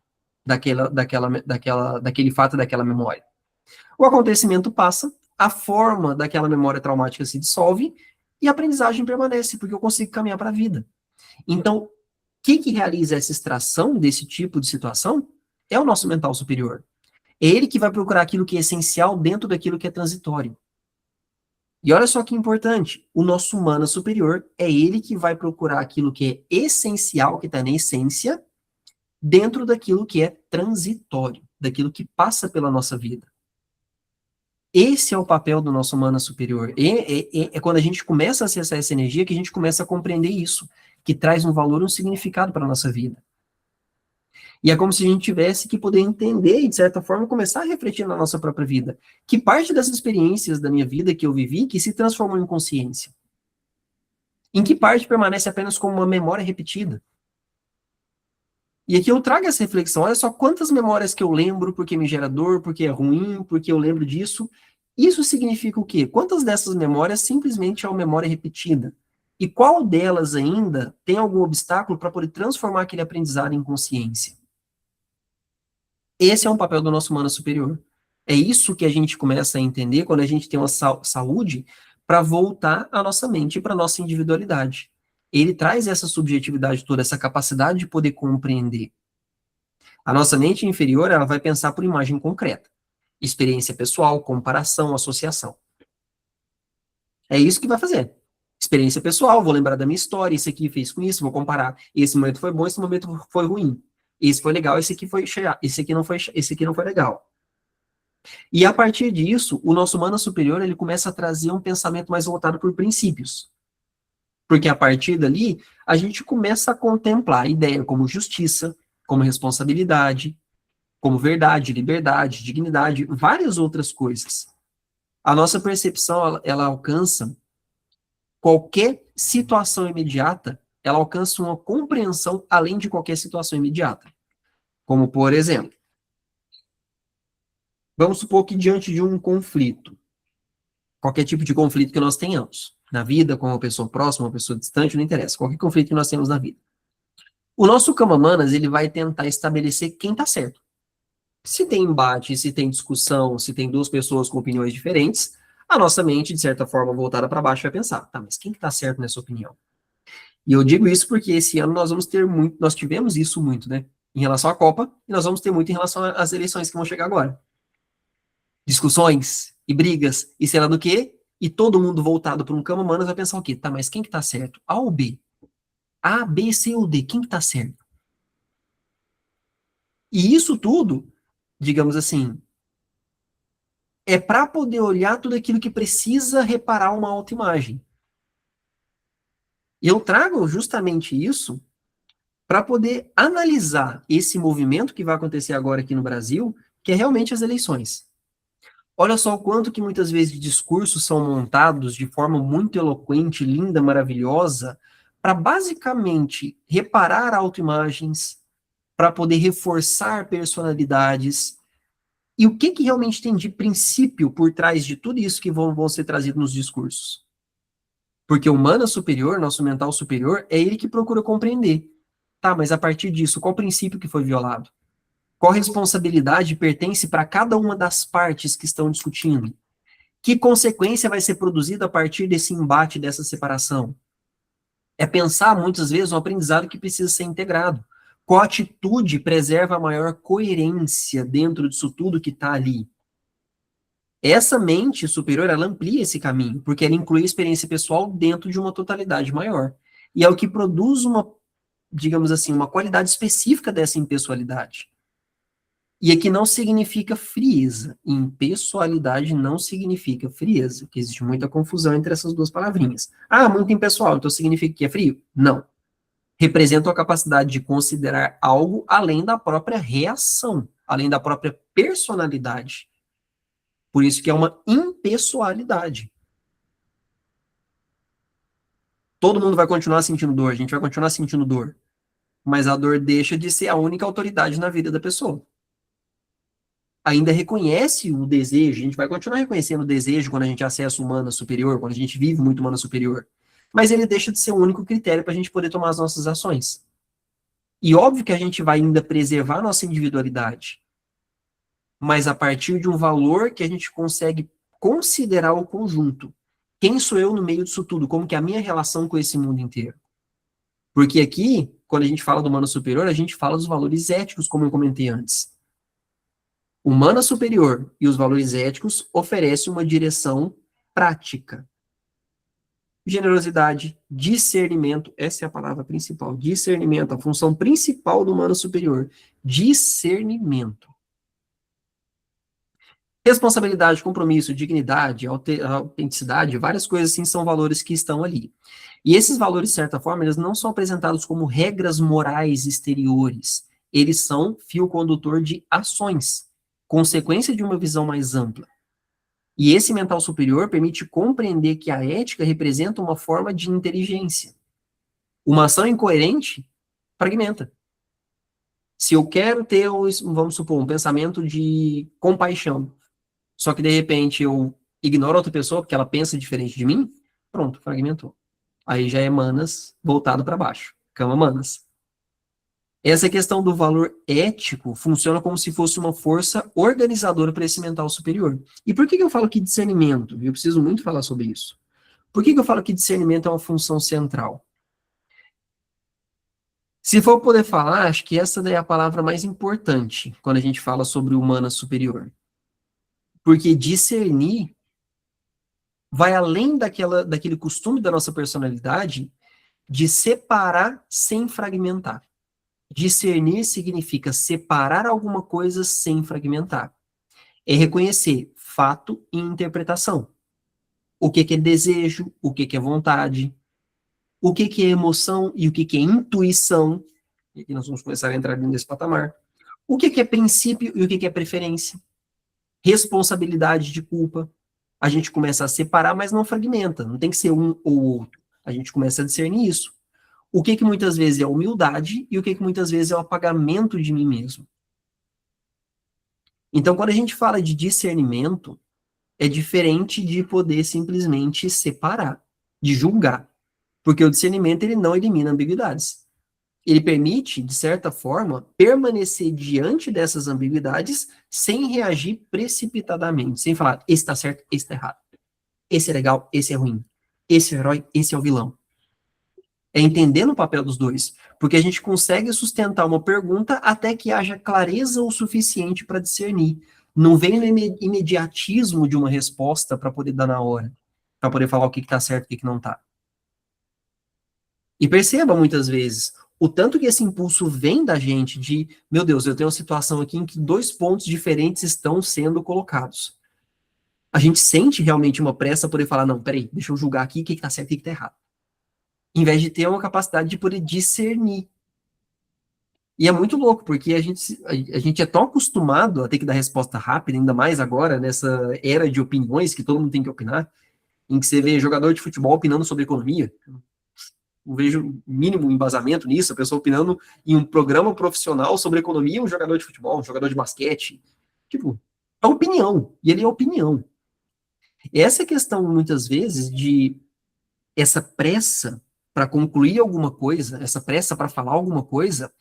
daquele fato, daquela memória. O acontecimento passa, a forma daquela memória traumática se dissolve e a aprendizagem permanece, porque eu consigo caminhar para a vida. Então, o que realiza essa extração desse tipo de situação? É o nosso mental superior. É ele que vai procurar aquilo que é essencial dentro daquilo que é transitório. E olha só que importante, o nosso humano superior é ele que vai procurar aquilo que é essencial, que está na essência, dentro daquilo que é transitório, daquilo que passa pela nossa vida. Esse é o papel do nosso humano superior. É quando a gente começa a acessar essa energia que a gente começa a compreender isso, que traz um valor, um significado para a nossa vida. E é como se a gente tivesse que poder entender e, de certa forma, começar a refletir na nossa própria vida. Que parte das experiências da minha vida que eu vivi que se transformou em consciência? Em que parte permanece apenas como uma memória repetida? E aqui eu trago essa reflexão. Olha só quantas memórias que eu lembro porque me gera dor, porque é ruim, porque eu lembro disso. Isso significa o quê? Quantas dessas memórias simplesmente é uma memória repetida? E qual delas ainda tem algum obstáculo para poder transformar aquele aprendizado em consciência? Esse é um papel do nosso humano superior. É isso que a gente começa a entender quando a gente tem uma saúde para voltar a nossa mente para a nossa individualidade. Ele traz essa subjetividade toda, essa capacidade de poder compreender. A nossa mente inferior, ela vai pensar por imagem concreta. Experiência pessoal, comparação, associação. É isso que vai fazer. Experiência pessoal, vou lembrar da minha história, esse aqui fez com isso, vou comparar. Esse momento foi bom, esse momento foi ruim. Esse foi legal, esse aqui foi chato, esse aqui não foi legal. E a partir disso, o nosso humano superior, ele começa a trazer um pensamento mais voltado por princípios. Porque a partir dali, a gente começa a contemplar a ideia como justiça, como responsabilidade, como verdade, liberdade, dignidade, várias outras coisas. A nossa percepção, ela alcança qualquer situação imediata, ela alcança uma compreensão além de qualquer situação imediata. Como, por exemplo, Vamos supor que diante de um conflito, qualquer tipo de conflito que nós tenhamos, na vida, com uma pessoa próxima, uma pessoa distante, não interessa, qualquer conflito que nós temos na vida. O nosso Cama-Manas, ele vai tentar estabelecer quem está certo. Se tem embate, se tem discussão, se tem duas pessoas com opiniões diferentes, a nossa mente, de certa forma, voltada para baixo, vai pensar, tá, mas quem que está certo nessa opinião? E eu digo isso porque esse ano nós vamos ter muito, nós tivemos isso muito, né? Em relação à Copa, e nós vamos ter muito em relação às eleições que vão chegar agora. Discussões e brigas, e sei lá do quê, e todo mundo voltado para um Cama-Manas vai pensar o quê? Tá, mas quem que tá certo? A ou B? A, B, C ou D? Quem que tá certo? E isso tudo, digamos assim, é para poder olhar tudo aquilo que precisa reparar uma autoimagem. E eu trago justamente isso para poder analisar esse movimento que vai acontecer agora aqui no Brasil, que é realmente as eleições. Olha só o quanto que muitas vezes discursos são montados de forma muito eloquente, linda, maravilhosa, para basicamente reparar autoimagens, para poder reforçar personalidades. E o que realmente tem de princípio por trás de tudo isso que vão ser trazidos nos discursos? Porque o humano superior, nosso mental superior, é ele que procura compreender. Tá, mas a partir disso, qual princípio que foi violado? Qual responsabilidade pertence para cada uma das partes que estão discutindo? Que consequência vai ser produzida a partir desse embate, dessa separação? É pensar, muitas vezes, um aprendizado que precisa ser integrado. Qual atitude preserva a maior coerência dentro disso tudo que está ali? Essa mente superior, ela amplia esse caminho, porque ela inclui a experiência pessoal dentro de uma totalidade maior. E é o que produz uma, digamos assim, uma qualidade específica dessa impessoalidade. E aqui não significa frieza. Impessoalidade não significa frieza, que existe muita confusão entre essas duas palavrinhas. Ah, muito impessoal, então significa que é frio? Não. Representa a capacidade de considerar algo além da própria reação, além da própria personalidade. Por isso que é uma impessoalidade. Todo mundo vai continuar sentindo dor, a gente vai continuar sentindo dor. Mas a dor deixa de ser a única autoridade na vida da pessoa. Ainda reconhece o desejo, a gente vai continuar reconhecendo o desejo quando a gente acessa o humano superior, quando a gente vive muito humano superior. Mas ele deixa de ser o único critério para a gente poder tomar as nossas ações. E óbvio que a gente vai ainda preservar a nossa individualidade, mas a partir de um valor que a gente consegue considerar o conjunto. Quem sou eu no meio disso tudo? Como que é a minha relação com esse mundo inteiro? Porque aqui, quando a gente fala do humano superior, a gente fala dos valores éticos, como eu comentei antes. O humano superior e os valores éticos oferecem uma direção prática. Generosidade, discernimento, essa é a palavra principal, discernimento, a função principal do humano superior, discernimento. Responsabilidade, compromisso, dignidade, autenticidade, várias coisas assim são valores que estão ali. E esses valores, de certa forma, eles não são apresentados como regras morais exteriores, eles são fio condutor de ações, consequência de uma visão mais ampla. E esse mental superior permite compreender que a ética representa uma forma de inteligência. Uma ação incoerente fragmenta. Se eu quero ter, vamos supor, um pensamento de compaixão, só que de repente eu ignoro outra pessoa porque ela pensa diferente de mim, pronto, fragmentou. Aí já é manas voltado para baixo. Cama manas. Essa questão do valor ético funciona como se fosse uma força organizadora para esse mental superior. E por que eu falo que discernimento? Eu preciso muito falar sobre isso. Por que eu falo que discernimento é uma função central? Se for poder falar, acho que essa daí é a palavra mais importante quando a gente fala sobre o humano superior. Porque discernir vai além daquele costume da nossa personalidade de separar sem fragmentar. Discernir significa separar alguma coisa sem fragmentar. É reconhecer fato e interpretação. O que é desejo, o que é vontade, o que é emoção e o que é intuição. E aqui nós vamos começar a entrar nesse patamar. O que é princípio e o que é preferência. Responsabilidade de culpa. A gente começa a separar, mas não fragmenta. Não tem que ser um ou outro. A gente começa a discernir isso. O que muitas vezes é humildade e o que muitas vezes é o apagamento de mim mesmo. Então, quando a gente fala de discernimento, é diferente de poder simplesmente separar, de julgar. Porque o discernimento, ele não elimina ambiguidades. Ele permite, de certa forma, permanecer diante dessas ambiguidades sem reagir precipitadamente, sem falar, esse está certo, esse está errado. Esse é legal, esse é ruim. Esse é o herói, esse é o vilão. É entendendo o papel dos dois, porque a gente consegue sustentar uma pergunta até que haja clareza o suficiente para discernir. Não vem no imediatismo de uma resposta para poder dar na hora, para poder falar o que está certo e o que não está. E perceba muitas vezes o tanto que esse impulso vem da gente de, meu Deus, eu tenho uma situação aqui em que dois pontos diferentes estão sendo colocados. A gente sente realmente uma pressa por poder falar, não, peraí, deixa eu julgar aqui o que está certo e o que está errado. Em vez de ter uma capacidade de poder discernir. E é muito louco, porque a gente é tão acostumado a ter que dar resposta rápida, ainda mais agora, nessa era de opiniões, que todo mundo tem que opinar, em que você vê jogador de futebol opinando sobre economia. Não vejo mínimo embasamento nisso, a pessoa opinando em um programa profissional sobre economia, um jogador de futebol, um jogador de basquete. Tipo, é opinião, e ele é opinião. Essa questão, muitas vezes, de essa pressa para concluir alguma coisa, essa pressa para falar alguma coisa,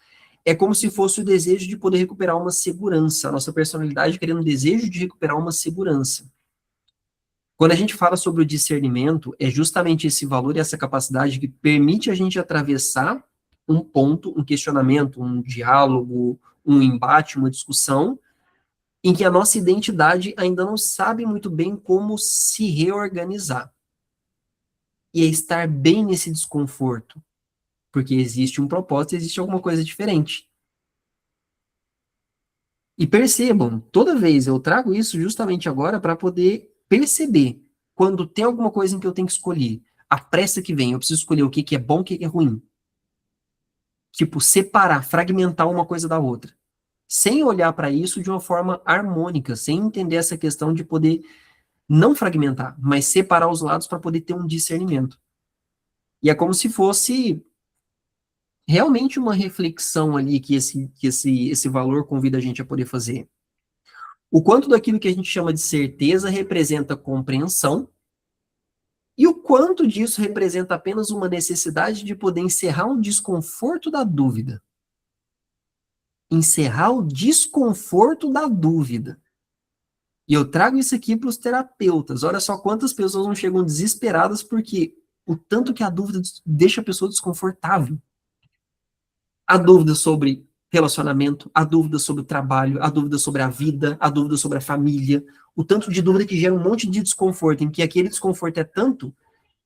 é como se fosse o desejo de poder recuperar uma segurança, a nossa personalidade querendo o desejo de recuperar uma segurança. Quando a gente fala sobre o discernimento, é justamente esse valor e essa capacidade que permite a gente atravessar um ponto, um questionamento, um diálogo, um embate, uma discussão, em que a nossa identidade ainda não sabe muito bem como se reorganizar. E é estar bem nesse desconforto, porque existe um propósito, existe alguma coisa diferente. E percebam, toda vez eu trago isso justamente agora para poder perceber quando tem alguma coisa em que eu tenho que escolher. A pressa que vem, eu preciso escolher o que que é bom, o que que é ruim. Tipo, separar, fragmentar uma coisa da outra. Sem olhar para isso de uma forma harmônica, sem entender essa questão de poder não fragmentar, mas separar os lados para poder ter um discernimento. E é como se fosse realmente uma reflexão ali que esse valor convida a gente a poder fazer. O quanto daquilo que a gente chama de certeza representa compreensão, e o quanto disso representa apenas uma necessidade de poder encerrar um desconforto da dúvida. Encerrar o desconforto da dúvida. E eu trago isso aqui para os terapeutas. Olha só quantas pessoas não chegam desesperadas porque o tanto que a dúvida deixa a pessoa desconfortável. A dúvida sobre relacionamento, a dúvida sobre o trabalho, a dúvida sobre a vida, a dúvida sobre a família, o tanto de dúvida que gera um monte de desconforto, em que aquele desconforto é tanto,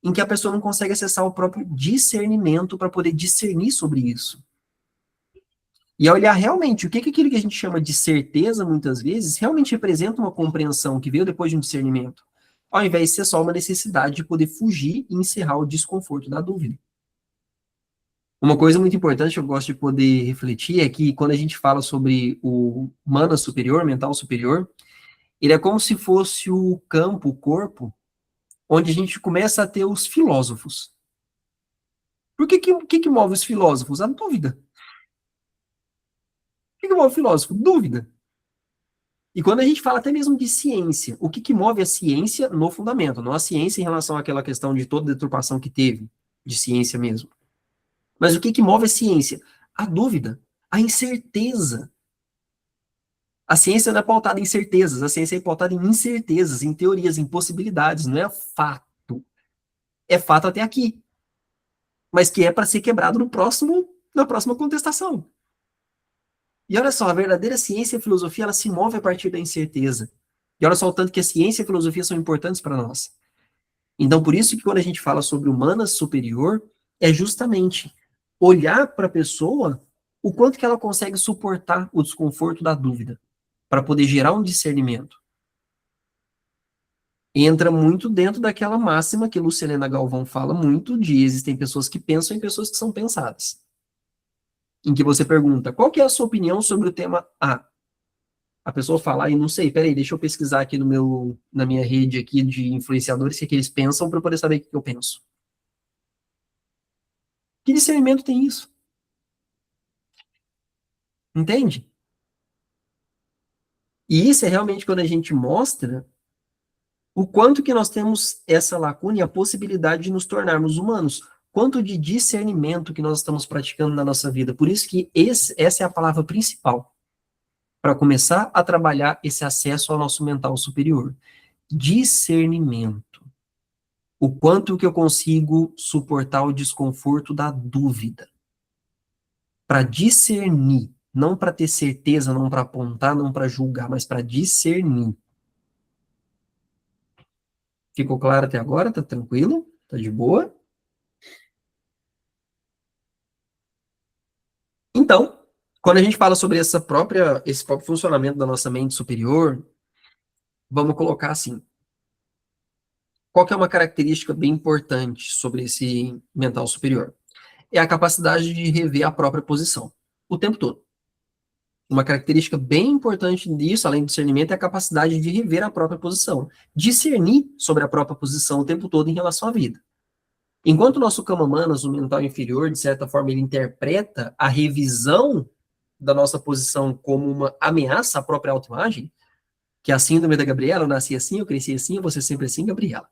em que a pessoa não consegue acessar o próprio discernimento para poder discernir sobre isso. E olhar realmente o que aquilo que a gente chama de certeza, muitas vezes, realmente representa uma compreensão que veio depois de um discernimento, ao invés de ser só uma necessidade de poder fugir e encerrar o desconforto da dúvida. Uma coisa muito importante que eu gosto de poder refletir é que quando a gente fala sobre o mana superior, mental superior, ele é como se fosse o campo, o corpo, onde a gente começa a ter os filósofos. Por que move os filósofos? A dúvida. O que move o filósofo? Dúvida. E quando a gente fala até mesmo de ciência, o que move a ciência no fundamento, não a ciência em relação àquela questão de toda a deturpação que teve, de ciência mesmo. Mas o que move a ciência? A dúvida, a incerteza. A ciência não é pautada em certezas, a ciência é pautada em incertezas, em teorias, em possibilidades, não é fato. É fato até aqui, mas que é para ser quebrado na próxima contestação. E olha só, a verdadeira ciência e a filosofia, ela se move a partir da incerteza. E olha só o tanto que a ciência e a filosofia são importantes para nós. Então, por isso que quando a gente fala sobre humana superior, é justamente olhar para a pessoa o quanto que ela consegue suportar o desconforto da dúvida, para poder gerar um discernimento. Entra muito dentro daquela máxima que Lucilena Galvão fala muito de existem pessoas que pensam e pessoas que são pensadas. Em que você pergunta, qual que é a sua opinião sobre o tema A? A pessoa fala, e não sei, peraí, deixa eu pesquisar aqui na minha rede aqui de influenciadores o que eles pensam para poder saber o que eu penso. Que discernimento tem isso? Entende? E isso é realmente quando a gente mostra o quanto que nós temos essa lacuna e a possibilidade de nos tornarmos humanos, quanto de discernimento que nós estamos praticando na nossa vida. Por isso que essa é a palavra principal, para começar a trabalhar esse acesso ao nosso mental superior. Discernimento. O quanto que eu consigo suportar o desconforto da dúvida. Para discernir, não para ter certeza, não para apontar, não para julgar, mas para discernir. Ficou claro até agora? Tá tranquilo? Tá de boa? Então, quando a gente fala sobre esse próprio funcionamento da nossa mente superior, vamos colocar assim. Qual que é uma característica bem importante sobre esse mental superior? É a capacidade de rever a própria posição, o tempo todo. Uma característica bem importante disso, além do discernimento, é a capacidade de rever a própria posição. Discernir sobre a própria posição o tempo todo em relação à vida. Enquanto o nosso Kama-manas, o mental inferior, de certa forma, ele interpreta a revisão da nossa posição como uma ameaça à própria autoimagem, que é a síndrome da Gabriela, eu nasci assim, eu cresci assim, eu vou ser sempre assim, Gabriela.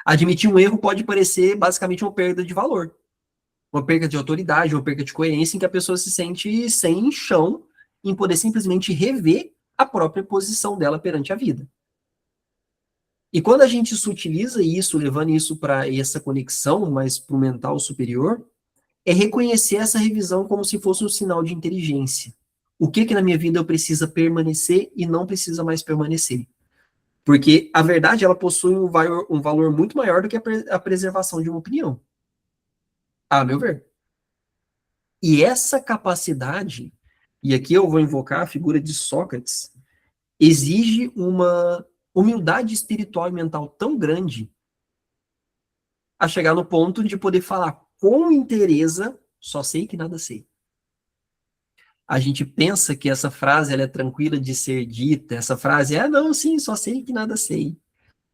Admitir um erro pode parecer basicamente uma perda de valor, uma perda de autoridade, uma perda de coerência, em que a pessoa se sente sem chão em poder simplesmente rever a própria posição dela perante a vida. E quando a gente sutiliza isso, levando isso para essa conexão mais para o mental superior, é reconhecer essa revisão como se fosse um sinal de inteligência. O que na minha vida eu precisa permanecer e não precisa mais permanecer. Porque a verdade, ela possui um valor muito maior do que a preservação de uma opinião. A meu ver. E essa capacidade, e aqui eu vou invocar a figura de Sócrates, exige uma humildade espiritual e mental tão grande a chegar no ponto de poder falar com inteireza, só sei que nada sei. A gente pensa que essa frase ela é tranquila de ser dita, essa frase é, não, sim, só sei que nada sei.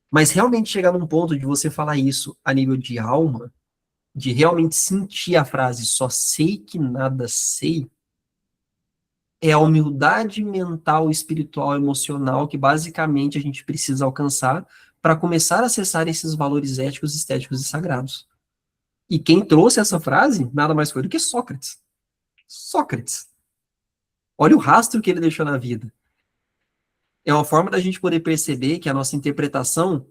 Mas realmente chegar num ponto de você falar isso a nível de alma, de realmente sentir a frase só sei que nada sei, é a humildade mental, espiritual, emocional que basicamente a gente precisa alcançar para começar a acessar esses valores éticos, estéticos e sagrados. E quem trouxe essa frase, nada mais foi do que Sócrates. Sócrates. Olha o rastro que ele deixou na vida. É uma forma da gente poder perceber que a nossa interpretação,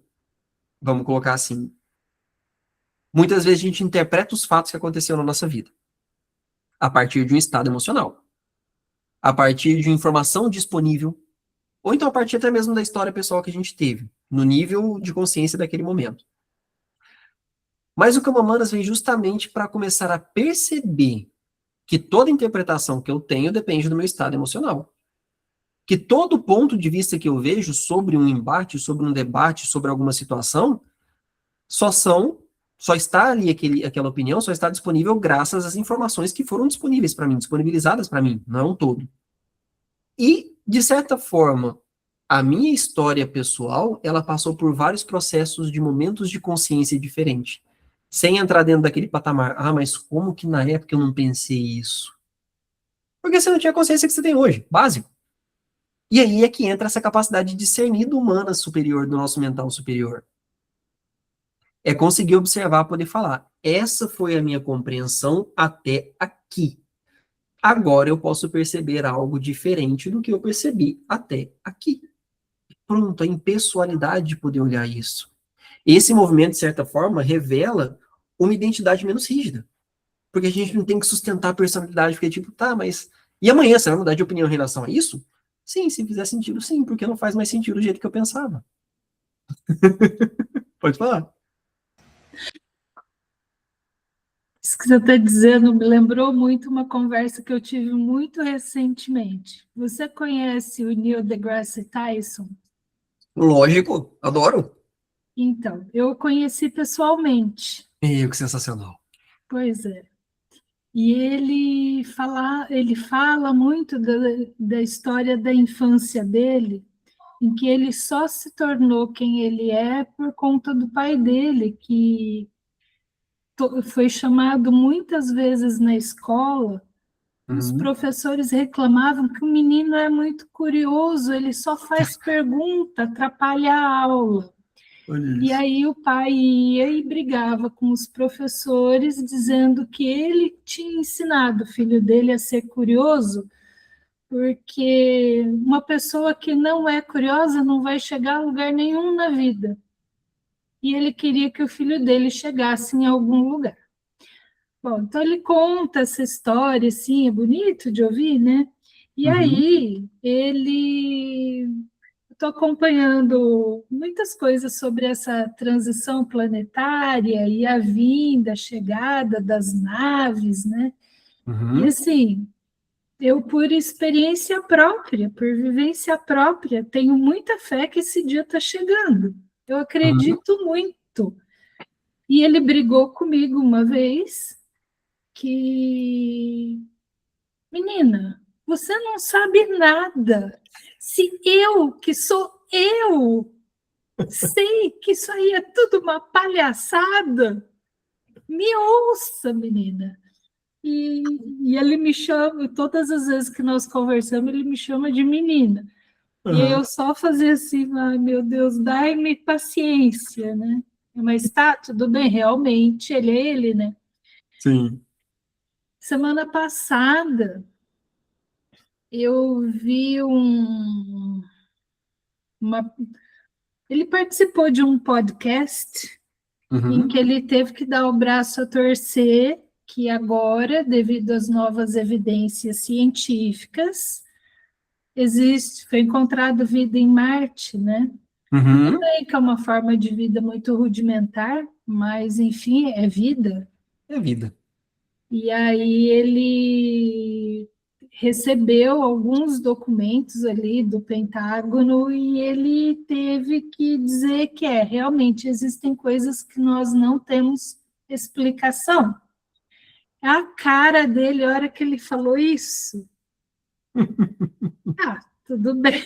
vamos colocar assim, muitas vezes a gente interpreta os fatos que aconteceram na nossa vida a partir de um estado emocional, a partir de informação disponível, ou então a partir até mesmo da história pessoal que a gente teve, no nível de consciência daquele momento. Mas o Kama-manas vem justamente para começar a perceber que toda interpretação que eu tenho depende do meu estado emocional. Que todo ponto de vista que eu vejo sobre um embate, sobre um debate, sobre alguma situação, só está ali aquela opinião, só está disponível graças às informações que foram disponíveis para mim, disponibilizadas para mim, não é um todo. E, de certa forma, a minha história pessoal, ela passou por vários processos de momentos de consciência diferentes, sem entrar dentro daquele patamar. Ah, mas como que na época eu não pensei isso? Porque você não tinha a consciência que você tem hoje, básico. E aí é que entra essa capacidade de discernir do humana superior, do nosso mental superior. É conseguir observar, poder falar. Essa foi a minha compreensão até aqui. Agora eu posso perceber algo diferente do que eu percebi até aqui. Pronto, a impessoalidade de poder olhar isso. Esse movimento, de certa forma, revela uma identidade menos rígida. Porque a gente não tem que sustentar a personalidade, porque tipo, tá, mas e amanhã você vai mudar de opinião em relação a isso? Sim, se fizer sentido, sim, porque não faz mais sentido do jeito que eu pensava. Pode falar. Isso que você está dizendo me lembrou muito uma conversa que eu tive muito recentemente. Você conhece o Neil deGrasse Tyson? Lógico, adoro. Então, eu o conheci pessoalmente. Meu, que sensacional. Pois é. E ele fala muito da história da infância dele, em que ele só se tornou quem ele é por conta do pai dele, que foi chamado muitas vezes na escola Os Uhum. professores reclamavam que o menino é muito curioso, ele só faz pergunta, atrapalha a aula. Olha E isso. aí o pai ia e brigava com os professores, dizendo que ele tinha ensinado o filho dele a ser curioso, porque uma pessoa que não é curiosa não vai chegar a lugar nenhum na vida. E ele queria que o filho dele chegasse em algum lugar. Bom, então ele conta essa história, assim, é bonito de ouvir, né? E Uhum. aí ele estou acompanhando muitas coisas sobre essa transição planetária e a vinda, a chegada das naves, né? E Uhum. assim, eu, por experiência própria, por vivência própria, tenho muita fé que esse dia está chegando. Eu Uhum. acredito muito. E ele brigou comigo uma vez que, menina, você não sabe nada. Se eu, que sou eu, sei que isso aí é tudo uma palhaçada. Me ouça, menina. E ele me chama, todas as vezes que nós conversamos, ele me chama de menina. E aí Uhum. eu só fazia assim, ai meu Deus, dai-me paciência, né? Mas tá, tudo bem, realmente, ele é ele, né? Sim. Semana passada, eu vi uma. Ele participou de um podcast em Uhum. que ele teve que dar o braço a torcer, que agora, devido às novas evidências científicas, foi encontrado vida em Marte, né? Tudo Uhum. bem que é uma forma de vida muito rudimentar, mas enfim, é vida. É vida. E aí ele recebeu alguns documentos ali do Pentágono e ele teve que dizer que realmente existem coisas que nós não temos explicação. A cara dele, a hora que ele falou isso, ah, tudo bem.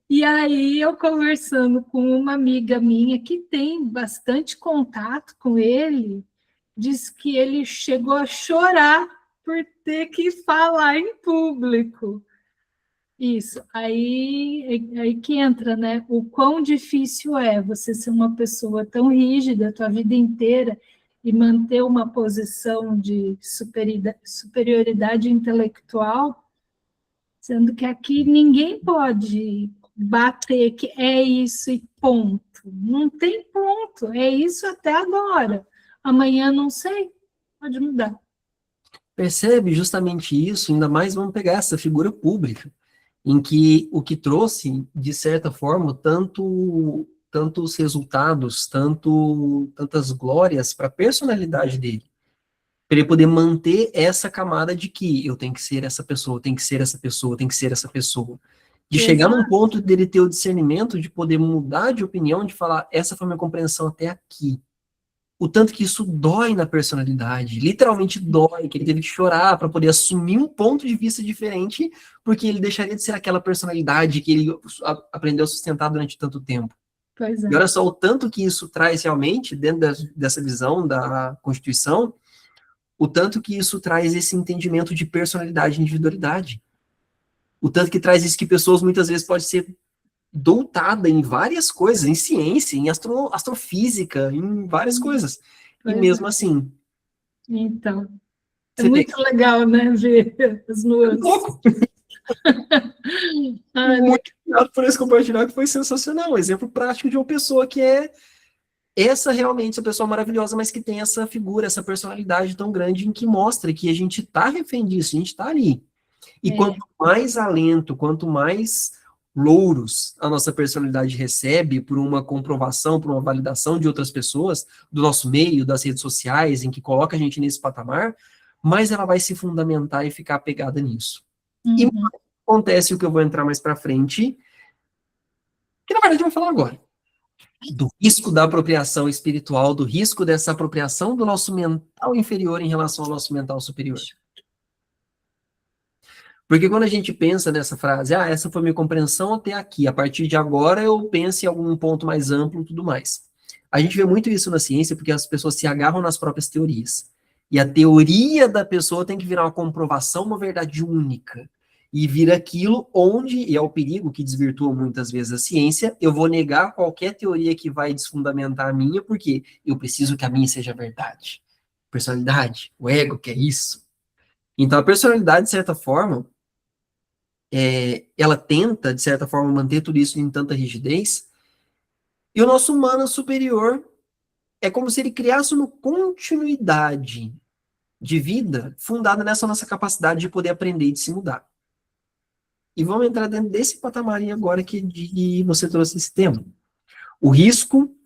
E aí eu conversando com uma amiga minha que tem bastante contato com ele, diz que ele chegou a chorar por ter que falar em público. Isso, aí que entra, né? O quão difícil é você ser uma pessoa tão rígida a tua vida inteira e manter uma posição de superioridade intelectual, sendo que aqui ninguém pode bater que é isso e ponto. Não tem ponto, é isso até agora. Amanhã não sei, pode mudar. Percebe justamente isso, ainda mais vamos pegar essa figura pública, em que o que trouxe, de certa forma, tantos resultados, tantas glórias para a personalidade dele, para ele poder manter essa camada de que eu tenho que ser essa pessoa, tenho que ser essa pessoa, tenho que ser essa pessoa. De chegar num Exato, ponto dele ter o discernimento de poder mudar de opinião, de falar, essa foi a minha compreensão até aqui. O tanto que isso dói na personalidade, literalmente dói, que ele teve que chorar para poder assumir um ponto de vista diferente, porque ele deixaria de ser aquela personalidade que ele aprendeu a sustentar durante tanto tempo. pois E é. olha só o tanto que isso traz realmente, dentro dessa visão da Constituição, o tanto que isso traz esse entendimento de personalidade e individualidade. O tanto que traz isso que pessoas muitas vezes podem ser doutada em várias coisas, em ciência, em astrofísica, em várias coisas. E Pois mesmo é. assim, Então, é você muito pega legal, né, ver as é nuances. louco. Ah, Muito obrigado por esse compartilhar, que foi sensacional. Um exemplo prático de uma pessoa que é essa realmente, essa pessoa maravilhosa, mas que tem essa figura, essa personalidade tão grande em que mostra que a gente está refém disso, a gente está ali. E quanto é, mais alento, quanto mais louros a nossa personalidade recebe por uma comprovação, por uma validação de outras pessoas, do nosso meio, das redes sociais, em que coloca a gente nesse patamar, mais ela vai se fundamentar e ficar apegada nisso. E uhum, acontece o que eu vou entrar mais para frente, que na verdade eu vou falar agora, do risco da apropriação espiritual, do risco dessa apropriação do nosso mental inferior em relação ao nosso mental superior. Porque quando a gente pensa nessa frase, essa foi minha compreensão até aqui, a partir de agora eu penso em algum ponto mais amplo e tudo mais. A gente vê muito isso na ciência porque as pessoas se agarram nas próprias teorias. E a teoria da pessoa tem que virar uma comprovação, uma verdade única. E vira aquilo onde, e é o perigo que desvirtua muitas vezes a ciência, eu vou negar qualquer teoria que vai desfundamentar a minha, porque eu preciso que a minha seja verdade. Personalidade, o ego, que é isso. Então, a personalidade, de certa forma, ela tenta, de certa forma, manter tudo isso em tanta rigidez, e o nosso humano superior é como se ele criasse uma continuidade de vida fundada nessa nossa capacidade de poder aprender e de se mudar. E vamos entrar dentro desse patamar aí agora que você trouxe esse tema. O risco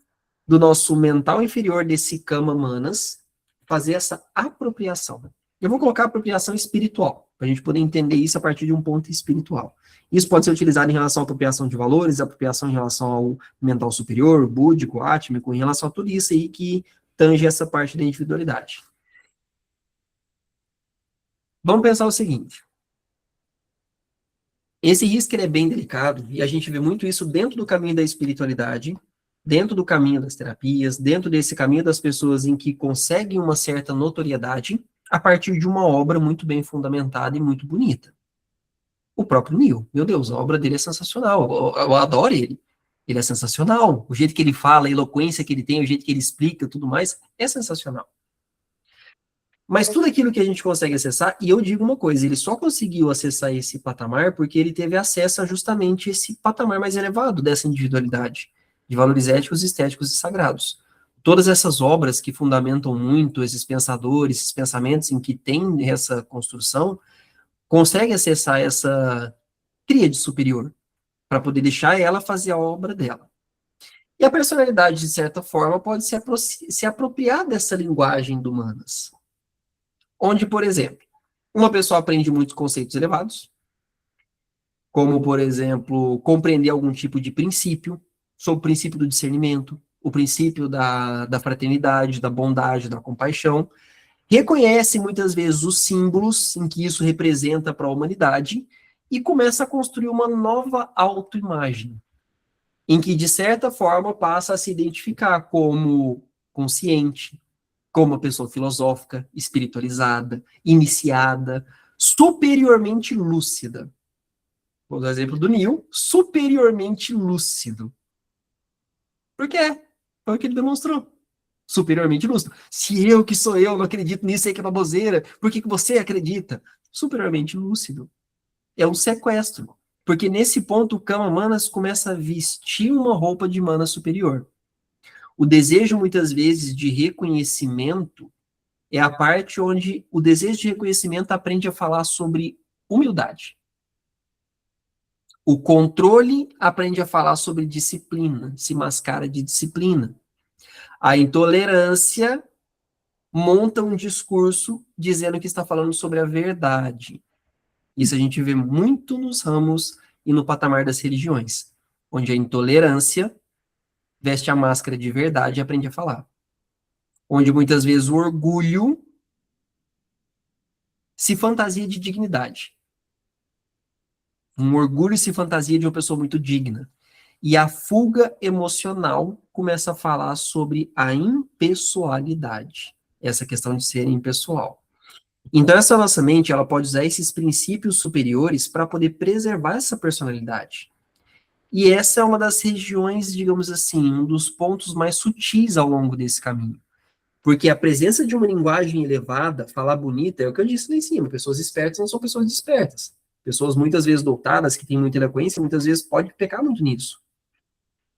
do nosso mental inferior desse kama manas fazer essa apropriação. Eu vou colocar apropriação espiritual, para a gente poder entender isso a partir de um ponto espiritual. Isso pode ser utilizado em relação à apropriação de valores, apropriação em relação ao mental superior, búdico, átmico, em relação a tudo isso aí que tange essa parte da individualidade. Vamos pensar o seguinte. Esse risco ele é bem delicado, e a gente vê muito isso dentro do caminho da espiritualidade, dentro do caminho das terapias, dentro desse caminho das pessoas em que conseguem uma certa notoriedade a partir de uma obra muito bem fundamentada e muito bonita. O próprio Neil, meu Deus, a obra dele é sensacional, eu adoro ele. Ele é sensacional, o jeito que ele fala, a eloquência que ele tem, o jeito que ele explica, tudo mais, é sensacional. Mas tudo aquilo que a gente consegue acessar, e eu digo uma coisa, ele só conseguiu acessar esse patamar porque ele teve acesso a justamente esse patamar mais elevado dessa individualidade, de valores éticos, estéticos e sagrados. Todas essas obras que fundamentam muito esses pensadores, esses pensamentos em que tem essa construção, conseguem acessar essa tríade superior, para poder deixar ela fazer a obra dela. E a personalidade, de certa forma, pode se apropriar dessa linguagem do Humanas. Onde, por exemplo, uma pessoa aprende muitos conceitos elevados, como, por exemplo, compreender algum tipo de princípio, sobre o princípio do discernimento, o princípio da fraternidade, da bondade, da compaixão, reconhece muitas vezes os símbolos em que isso representa para a humanidade e começa a construir uma nova autoimagem, em que, de certa forma, passa a se identificar como consciente, como uma pessoa filosófica, espiritualizada, iniciada, superiormente lúcida. Vou dar o exemplo do Neil, superiormente lúcido. Por quê? Foi o que ele demonstrou. Superiormente lúcido. Se eu, que sou eu, não acredito nisso aí que é baboseira, por que você acredita? Superiormente lúcido. É um sequestro. Porque nesse ponto o Kama Manas começa a vestir uma roupa de mana superior. O desejo, muitas vezes, de reconhecimento é a parte onde o desejo de reconhecimento aprende a falar sobre humildade. O controle aprende a falar sobre disciplina, se mascara de disciplina. A intolerância monta um discurso dizendo que está falando sobre a verdade. Isso a gente vê muito nos ramos e no patamar das religiões, onde a intolerância veste a máscara de verdade e aprende a falar. Onde muitas vezes o orgulho se fantasia de dignidade. Um orgulho se fantasia de uma pessoa muito digna. E a fuga emocional começa a falar sobre a impessoalidade. Essa questão de ser impessoal. Então, essa nossa mente, ela pode usar esses princípios superiores para poder preservar essa personalidade. E essa é uma das regiões, digamos assim, um dos pontos mais sutis ao longo desse caminho. Porque a presença de uma linguagem elevada, falar bonita, é o que eu disse lá em cima, pessoas espertas não são pessoas despertas. Pessoas muitas vezes doutadas, que têm muita eloquência, muitas vezes podem pecar muito nisso.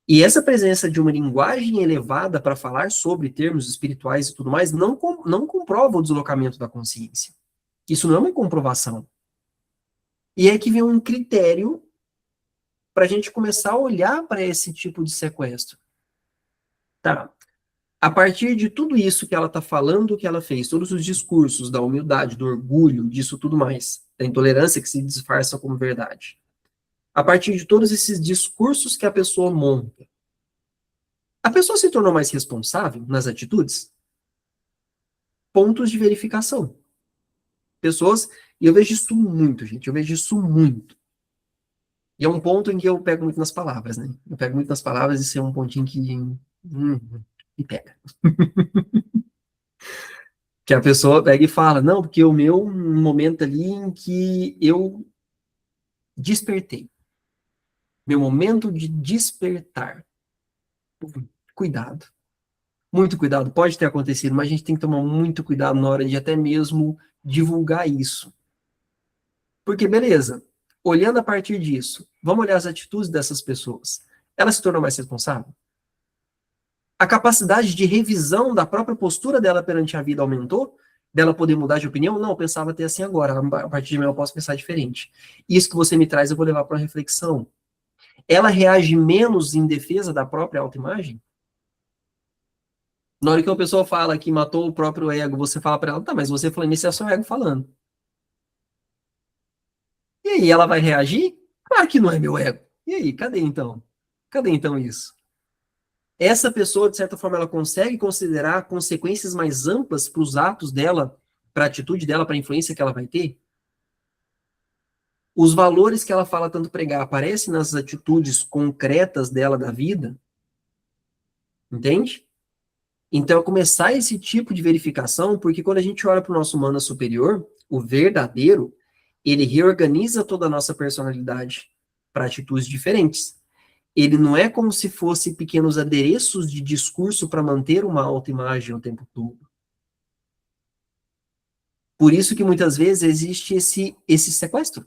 E essa presença de uma linguagem elevada para falar sobre termos espirituais e tudo mais, não comprova o deslocamento da consciência. Isso não é uma comprovação. E é que vem um critério para a gente começar a olhar para esse tipo de sequestro. Tá. A partir de tudo isso que ela está falando, que ela fez, todos os discursos da humildade, do orgulho, disso tudo mais, da intolerância que se disfarça como verdade. A partir de todos esses discursos que a pessoa monta, a pessoa se tornou mais responsável nas atitudes? Pontos de verificação. Pessoas, e eu vejo isso muito, gente, eu vejo isso muito. E é um ponto em que eu pego muito nas palavras, né? Eu pego muito nas palavras e isso é um pontinho que me pega. Que a pessoa pega e fala, não, porque o meu momento ali em que eu despertei. Meu momento de despertar. Cuidado. Muito cuidado. Pode ter acontecido, mas a gente tem que tomar muito cuidado na hora de até mesmo divulgar isso. Porque, beleza, olhando a partir disso, vamos olhar as atitudes dessas pessoas. Ela se tornou mais responsável? A capacidade de revisão da própria postura dela perante a vida aumentou? Dela poder mudar de opinião? Não, eu pensava ter assim agora. A partir de amanhã eu posso pensar diferente. Isso que você me traz, eu vou levar para uma reflexão. Ela reage menos em defesa da própria autoimagem? Na hora que uma pessoa fala que matou o próprio ego, você fala para ela, tá, mas você falando isso é seu ego falando. E aí, ela vai reagir? Claro que não é meu ego. E aí, cadê então? Cadê então isso? Essa pessoa, de certa forma, ela consegue considerar consequências mais amplas para os atos dela, para a atitude dela, para a influência que ela vai ter? Os valores que ela fala tanto pregar aparecem nas atitudes concretas dela da vida? Entende? Então, começar esse tipo de verificação, porque quando a gente olha para o nosso humano superior, o verdadeiro, ele reorganiza toda a nossa personalidade para atitudes diferentes. Ele não é como se fosse pequenos adereços de discurso para manter uma autoimagem o tempo todo. Por isso que muitas vezes existe esse sequestro.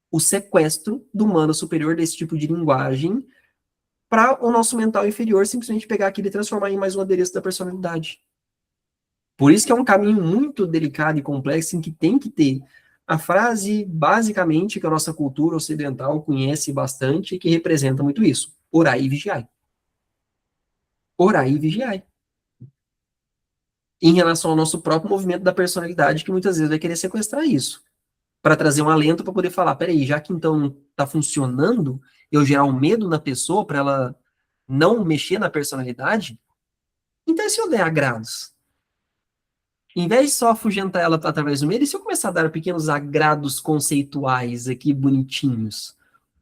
O sequestro do humano superior desse tipo de linguagem para o nosso mental inferior simplesmente pegar aquilo e transformar em mais um adereço da personalidade. Por isso que é um caminho muito delicado e complexo em que tem que ter a frase, basicamente, que a nossa cultura ocidental conhece bastante e que representa muito isso. Orai e vigiai. Orai e vigiai. Em relação ao nosso próprio movimento da personalidade, que muitas vezes vai querer sequestrar isso. Para trazer um alento para poder falar, peraí, já que então não está funcionando, eu gerar um medo na pessoa para ela não mexer na personalidade, então e se eu der agrados? Em vez de só afugentar ela através do medo, e se eu começar a dar pequenos agrados conceituais aqui, bonitinhos?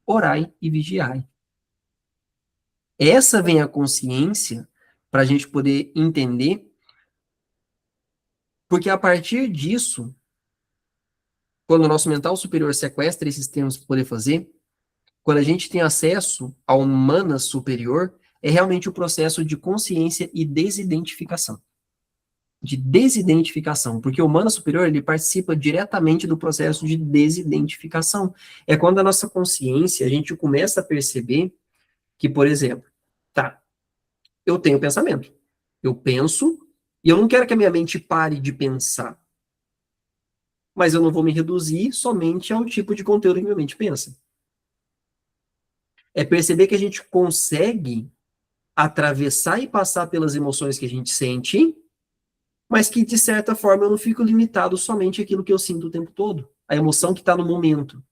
Orai e vigiai. Essa vem a consciência para a gente poder entender, porque a partir disso, quando o nosso mental superior sequestra esses termos para poder fazer, quando a gente tem acesso ao humana superior, é realmente o processo de consciência e desidentificação. De desidentificação, porque o humano superior, ele participa diretamente do processo de desidentificação. É quando a nossa consciência, a gente começa a perceber que, por exemplo, tá, eu tenho pensamento, eu penso, e eu não quero que a minha mente pare de pensar, mas eu não vou me reduzir somente ao tipo de conteúdo que minha mente pensa. É perceber que a gente consegue atravessar e passar pelas emoções que a gente sente, mas que, de certa forma, eu não fico limitado somente àquilo que eu sinto o tempo todo. A emoção que está no momento.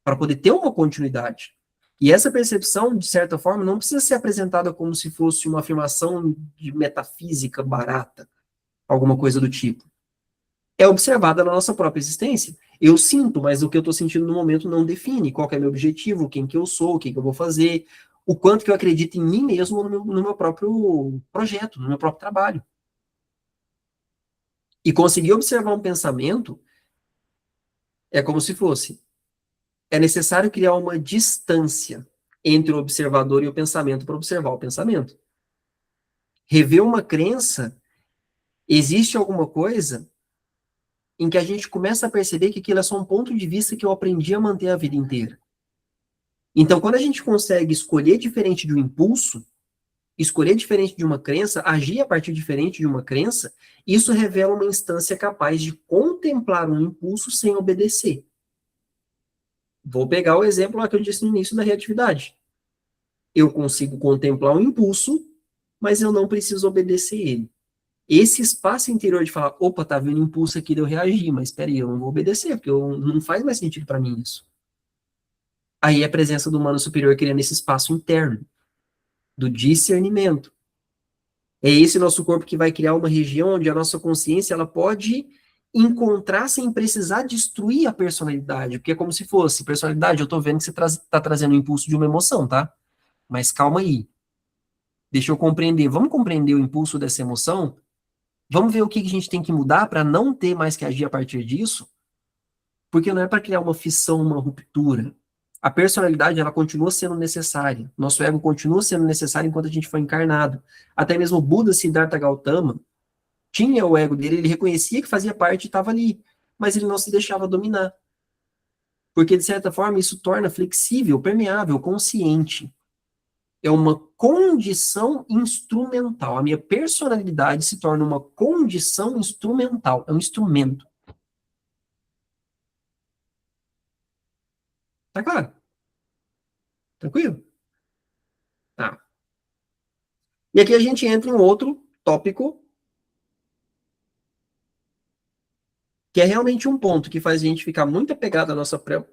Para poder ter uma continuidade. E essa percepção, de certa forma, não precisa ser apresentada como se fosse uma afirmação de metafísica barata, alguma coisa do tipo. É observada na nossa própria existência. Eu sinto, mas o que eu estou sentindo no momento não define qual é meu objetivo, quem que eu sou, o que eu vou fazer, o quanto que eu acredito em mim mesmo no meu próprio projeto, no meu próprio trabalho. E conseguir observar um pensamento é como se fosse. É necessário criar uma distância entre o observador e o pensamento para observar o pensamento. Rever uma crença, existe alguma coisa em que a gente começa a perceber que aquilo é só um ponto de vista que eu aprendi a manter a vida inteira. Então, quando a gente consegue escolher diferente de um impulso, escolher diferente de uma crença, agir a partir diferente de uma crença, isso revela uma instância capaz de contemplar um impulso sem obedecer. Vou pegar o exemplo lá que eu disse no início da reatividade. Eu consigo contemplar um impulso, mas eu não preciso obedecer ele. Esse espaço interior de falar, opa, tá vindo um impulso aqui de eu reagir, mas peraí, eu não vou obedecer, porque não faz mais sentido para mim isso. Aí é a presença do humano superior criando esse espaço interno, do discernimento. É esse nosso corpo que vai criar uma região onde a nossa consciência ela pode encontrar sem precisar destruir a personalidade, porque é como se fosse, personalidade, eu tô vendo que você tá trazendo o impulso de uma emoção, tá? Mas calma aí. Deixa eu compreender. Vamos compreender o impulso dessa emoção? Vamos ver o que a gente tem que mudar para não ter mais que agir a partir disso? Porque não é para criar uma fissão, uma ruptura. A personalidade, ela continua sendo necessária. Nosso ego continua sendo necessário enquanto a gente foi encarnado. Até mesmo o Buda Siddhartha Gautama tinha o ego dele, ele reconhecia que fazia parte e estava ali, mas ele não se deixava dominar. Porque, de certa forma, isso torna flexível, permeável, consciente. É uma condição instrumental. A minha personalidade se torna uma condição instrumental. É um instrumento. Tá claro? Tranquilo? Tá. E aqui a gente entra em outro tópico, que é realmente um ponto que faz a gente ficar muito apegado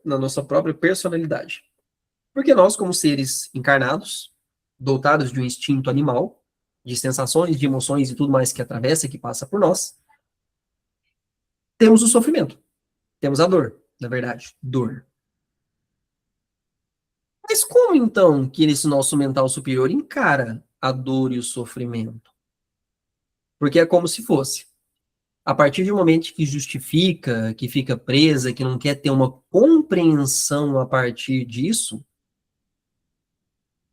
na nossa própria personalidade. Porque nós, como seres encarnados, dotados de um instinto animal, de sensações, de emoções e tudo mais que atravessa, que passa por nós, temos o sofrimento. Temos a dor, na verdade, dor. Mas como então que esse nosso mental superior encara a dor e o sofrimento? Porque é como se fosse, a partir de um momento que justifica, que fica presa, que não quer ter uma compreensão a partir disso,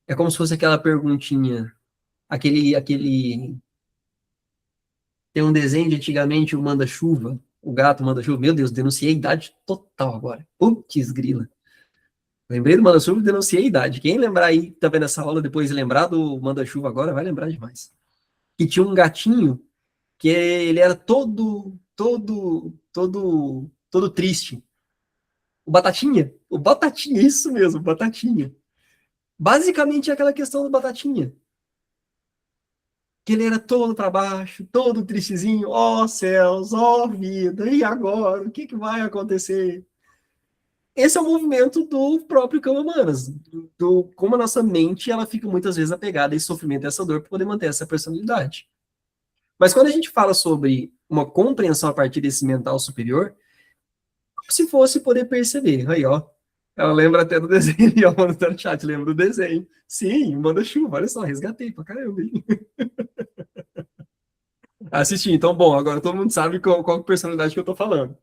é como se fosse aquela perguntinha, aquele tem um desenho de antigamente, o Manda-Chuva, o gato Manda-Chuva. Meu Deus, denunciei a idade total agora. Putz, grila. Lembrei do Manda-Chuva e denunciei a idade. Quem lembrar aí, tá vendo essa aula, depois lembrar do Manda-Chuva agora, vai lembrar demais. Que tinha um gatinho que ele era todo triste. O Batatinha, isso mesmo, Batatinha. Basicamente é aquela questão do Batatinha. Que ele era todo para baixo, todo tristezinho, ó céus, ó vida, e agora? O que, que vai acontecer? Esse é o movimento do próprio Kama-Manas, do como a nossa mente ela fica muitas vezes apegada a esse sofrimento e essa dor para poder manter essa personalidade. Mas quando a gente fala sobre uma compreensão a partir desse mental superior, como se fosse poder perceber. Aí, ó, ela lembra até do desenho, ó, mano, tá no chat, lembra do desenho. Sim, Manda-Chuva, olha só, resgatei pra caramba, hein? Assisti, então, bom, agora todo mundo sabe qual personalidade que eu tô falando.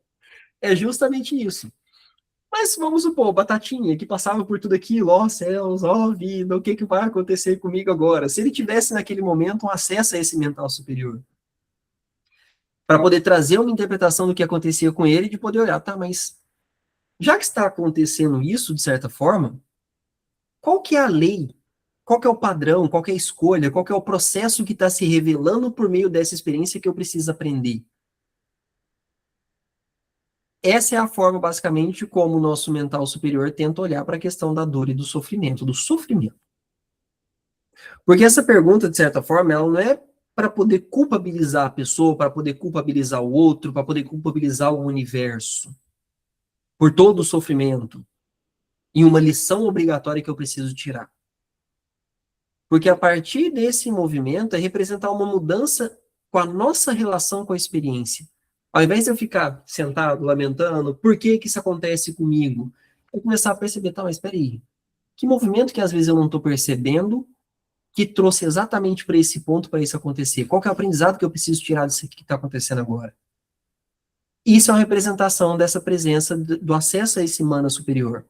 É justamente isso. Mas vamos supor, Batatinha, que passava por tudo aquilo, ó céus, ó vida, o que, que vai acontecer comigo agora? Se ele tivesse naquele momento um acesso a esse mental superior, para poder trazer uma interpretação do que acontecia com ele, de poder olhar, tá, mas já que está acontecendo isso, de certa forma, qual que é a lei? Qual que é o padrão? Qual que é a escolha? Qual que é o processo que está se revelando por meio dessa experiência que eu preciso aprender? Essa é a forma, basicamente, como o nosso mental superior tenta olhar para a questão da dor e do sofrimento, do sofrimento. Porque essa pergunta, de certa forma, ela não é para poder culpabilizar a pessoa, para poder culpabilizar o outro, para poder culpabilizar o universo por todo o sofrimento e uma lição obrigatória que eu preciso tirar. Porque a partir desse movimento é representar uma mudança com a nossa relação com a experiência. Ao invés de eu ficar sentado, lamentando, por que que isso acontece comigo? Eu começar a perceber, tá, mas espera aí, que movimento que às vezes eu não estou percebendo que trouxe exatamente para esse ponto, para isso acontecer? Qual que é o aprendizado que eu preciso tirar disso que está acontecendo agora? Isso é uma representação dessa presença, do acesso a esse mana superior.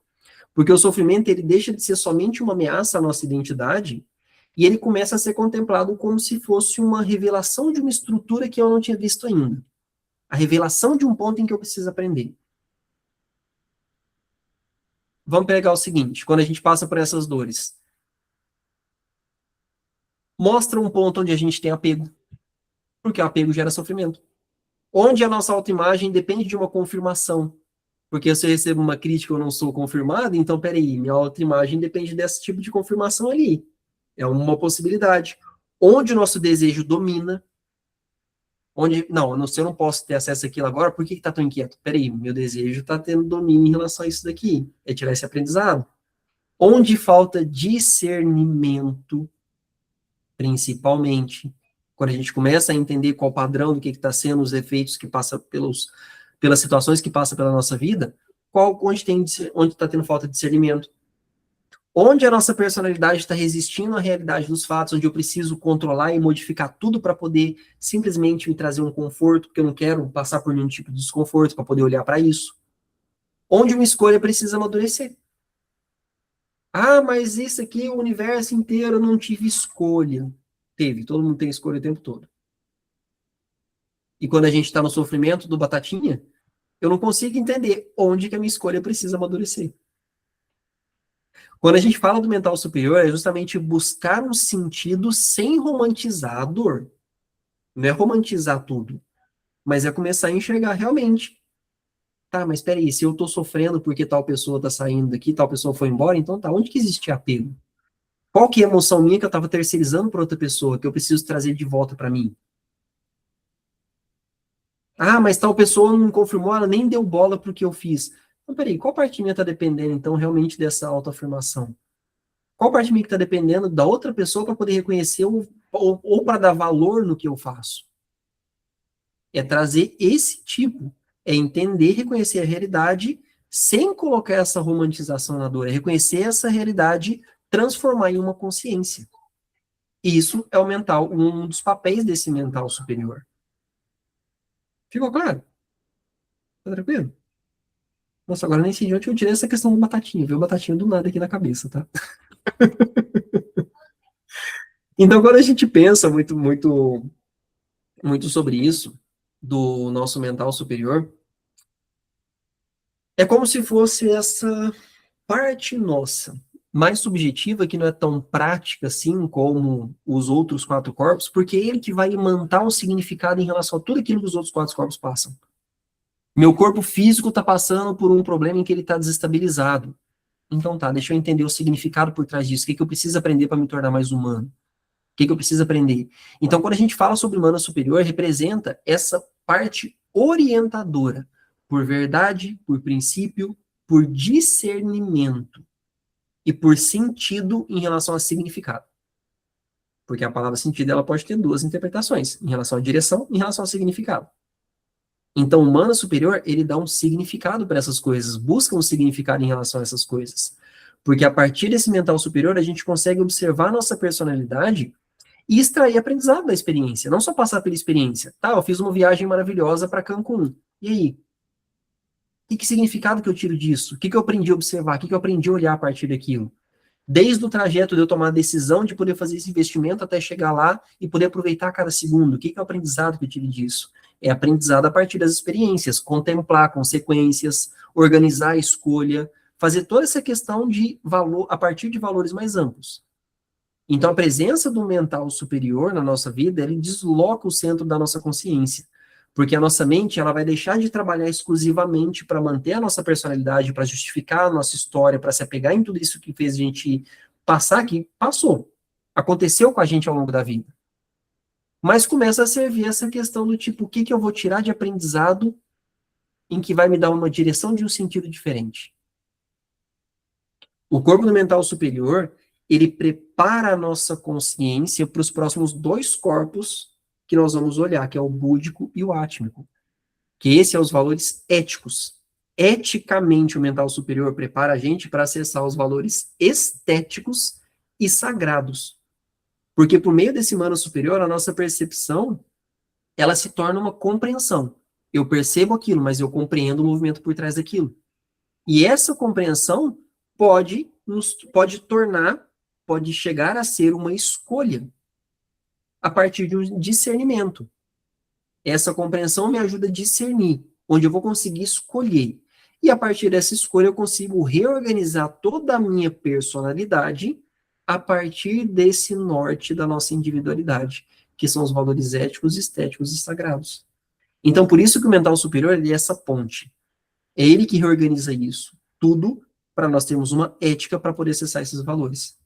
Porque o sofrimento, ele deixa de ser somente uma ameaça à nossa identidade e ele começa a ser contemplado como se fosse uma revelação de uma estrutura que eu não tinha visto ainda. A revelação de um ponto em que eu preciso aprender. Vamos pegar o seguinte, quando a gente passa por essas dores. Mostra um ponto onde a gente tem apego. Porque o apego gera sofrimento. Onde a nossa autoimagem depende de uma confirmação. Porque se eu recebo uma crítica e eu não sou confirmado, então, peraí, minha autoimagem depende desse tipo de confirmação ali. É uma possibilidade. Onde o nosso desejo domina, onde, não, se eu não posso ter acesso àquilo agora, por que está tão inquieto? Peraí, meu desejo está tendo domínio em relação a isso daqui. É tirar esse aprendizado. Onde falta discernimento, principalmente, quando a gente começa a entender qual o padrão do que está sendo os efeitos que passa pelas situações que passa pela nossa vida, onde está tendo falta de discernimento. Onde a nossa personalidade está resistindo à realidade dos fatos, onde eu preciso controlar e modificar tudo para poder simplesmente me trazer um conforto, porque eu não quero passar por nenhum tipo de desconforto para poder olhar para isso. Onde uma escolha precisa amadurecer. Ah, mas isso aqui, o universo inteiro, eu não tive escolha. Teve, todo mundo tem escolha o tempo todo. E quando a gente está no sofrimento do batatinha, eu não consigo entender onde que a minha escolha precisa amadurecer. Quando a gente fala do mental superior, é justamente buscar um sentido sem romantizar a dor. Não é romantizar tudo, mas é começar a enxergar realmente. Tá, mas peraí, se eu tô sofrendo porque tal pessoa tá saindo daqui, tal pessoa foi embora, então tá, onde que existe apego? Qual que é a emoção minha que eu tava terceirizando para outra pessoa, que eu preciso trazer de volta para mim? Ah, mas tal pessoa não confirmou, ela nem deu bola pro que eu fiz. Então, peraí, qual parte minha tá dependendo, então, realmente dessa autoafirmação? Qual parte minha que tá dependendo da outra pessoa para poder reconhecer ou para dar valor no que eu faço? É trazer esse tipo, é entender, reconhecer a realidade sem colocar essa romantização na dor, é reconhecer essa realidade, transformar em uma consciência. Isso é o mental, um dos papéis desse mental superior. Ficou claro? Tá tranquilo? Nossa, agora nem sei de onde eu tirei essa questão do batatinha, viu? O batatinha do nada aqui na cabeça, tá? Então, quando a gente pensa muito sobre isso, do nosso mental superior, é como se fosse essa parte nossa, mais subjetiva, que não é tão prática assim como os outros quatro corpos, porque é ele que vai imantar o significado em relação a tudo aquilo que os outros quatro corpos passam. Meu corpo físico está passando por um problema em que ele está desestabilizado. Então tá, deixa eu entender o significado por trás disso. O que, que eu preciso aprender para me tornar mais humano? O que, que eu preciso aprender? Então, quando a gente fala sobre humano superior, representa essa parte orientadora, por verdade, por princípio, por discernimento e por sentido em relação a significado. Porque a palavra sentido ela pode ter duas interpretações, em relação à direção e em relação ao significado. Então, o humano superior, ele dá um significado para essas coisas, busca um significado em relação a essas coisas. Porque a partir desse mental superior, a gente consegue observar a nossa personalidade e extrair aprendizado da experiência, não só passar pela experiência. Tá, eu fiz uma viagem maravilhosa para Cancún. E aí? Que significado que eu tiro disso? O que eu aprendi a observar? O que eu aprendi a olhar a partir daquilo? Desde o trajeto de eu tomar a decisão de poder fazer esse investimento até chegar lá e poder aproveitar cada segundo. O que é o aprendizado que eu tive disso? É aprendizado a partir das experiências, contemplar consequências, organizar a escolha, fazer toda essa questão de valor a partir de valores mais amplos. Então, a presença do mental superior na nossa vida, ele desloca o centro da nossa consciência. Porque a nossa mente, ela vai deixar de trabalhar exclusivamente para manter a nossa personalidade, para justificar a nossa história, para se apegar em tudo isso que fez a gente passar, que passou. Aconteceu com a gente ao longo da vida. Mas começa a servir essa questão do tipo, o que, que eu vou tirar de aprendizado em que vai me dar uma direção de um sentido diferente? O corpo do mental superior, ele prepara a nossa consciência para os próximos dois corpos que nós vamos olhar, que é o búdico e o átmico. Que esse é os valores éticos. Eticamente, o mental superior prepara a gente para acessar os valores estéticos e sagrados. Porque por meio desse humano superior, a nossa percepção, ela se torna uma compreensão. Eu percebo aquilo, mas eu compreendo o movimento por trás daquilo. E essa compreensão pode chegar a ser uma escolha a partir de um discernimento. Essa compreensão me ajuda a discernir, onde eu vou conseguir escolher. E a partir dessa escolha eu consigo reorganizar toda a minha personalidade a partir desse norte da nossa individualidade, que são os valores éticos, estéticos e sagrados. Então, por isso que o mental superior ele é essa ponte. É ele que reorganiza isso. Tudo para nós termos uma ética para poder acessar esses valores.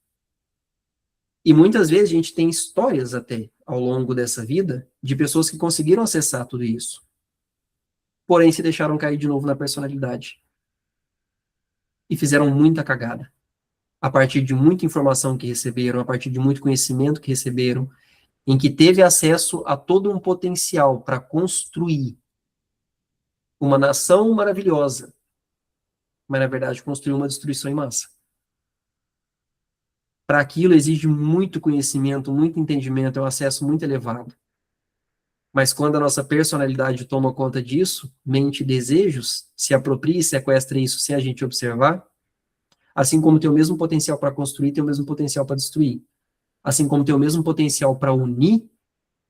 E muitas vezes a gente tem histórias até ao longo dessa vida de pessoas que conseguiram acessar tudo isso, porém se deixaram cair de novo na personalidade e fizeram muita cagada. A partir de muita informação que receberam, a partir de muito conhecimento que receberam, em que teve acesso a todo um potencial para construir uma nação maravilhosa, mas na verdade construiu uma destruição em massa. para aquilo exige muito conhecimento, muito entendimento, é um acesso muito elevado. Mas quando a nossa personalidade toma conta disso, mente e desejos, se apropria e sequestra isso sem a gente observar, assim como tem o mesmo potencial para construir, tem o mesmo potencial para destruir. Assim como tem o mesmo potencial para unir,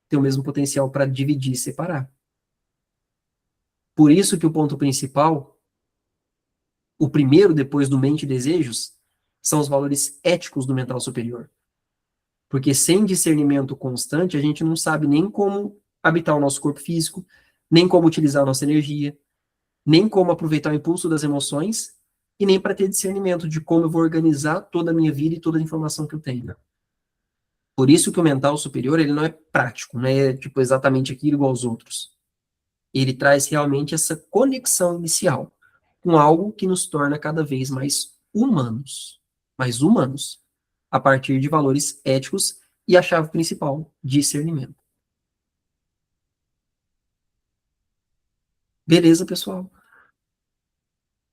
tem o mesmo potencial para dividir e separar. Por isso que o ponto principal, o primeiro depois do mente e desejos, são os valores éticos do mental superior. Porque sem discernimento constante, a gente não sabe nem como habitar o nosso corpo físico, nem como utilizar a nossa energia, nem como aproveitar o impulso das emoções, e nem para ter discernimento de como eu vou organizar toda a minha vida e toda a informação que eu tenho. Por isso que o mental superior, ele não é prático, não é tipo exatamente aquilo igual aos outros. Ele traz realmente essa conexão inicial com algo que nos torna cada vez mais humanos, a partir de valores éticos e a chave principal, discernimento. Beleza, pessoal?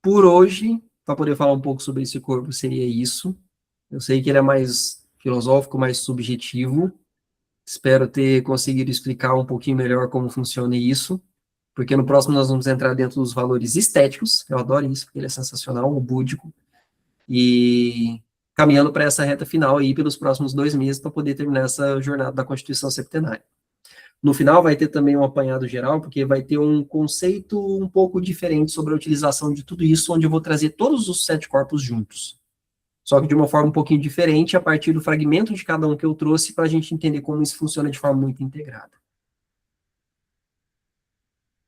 Por hoje, para poder falar um pouco sobre esse corpo, seria isso. Eu sei que ele é mais filosófico, mais subjetivo. Espero ter conseguido explicar um pouquinho melhor como funciona isso, porque no próximo nós vamos entrar dentro dos valores estéticos. Eu adoro isso, porque ele é sensacional, o búdico. E caminhando para essa reta final aí pelos próximos 2 meses para poder terminar essa jornada da Constituição Septenária. No final vai ter também um apanhado geral, porque vai ter um conceito um pouco diferente sobre a utilização de tudo isso, onde eu vou trazer todos os 7 corpos juntos. Só que de uma forma um pouquinho diferente, a partir do fragmento de cada um que eu trouxe, para a gente entender como isso funciona de forma muito integrada.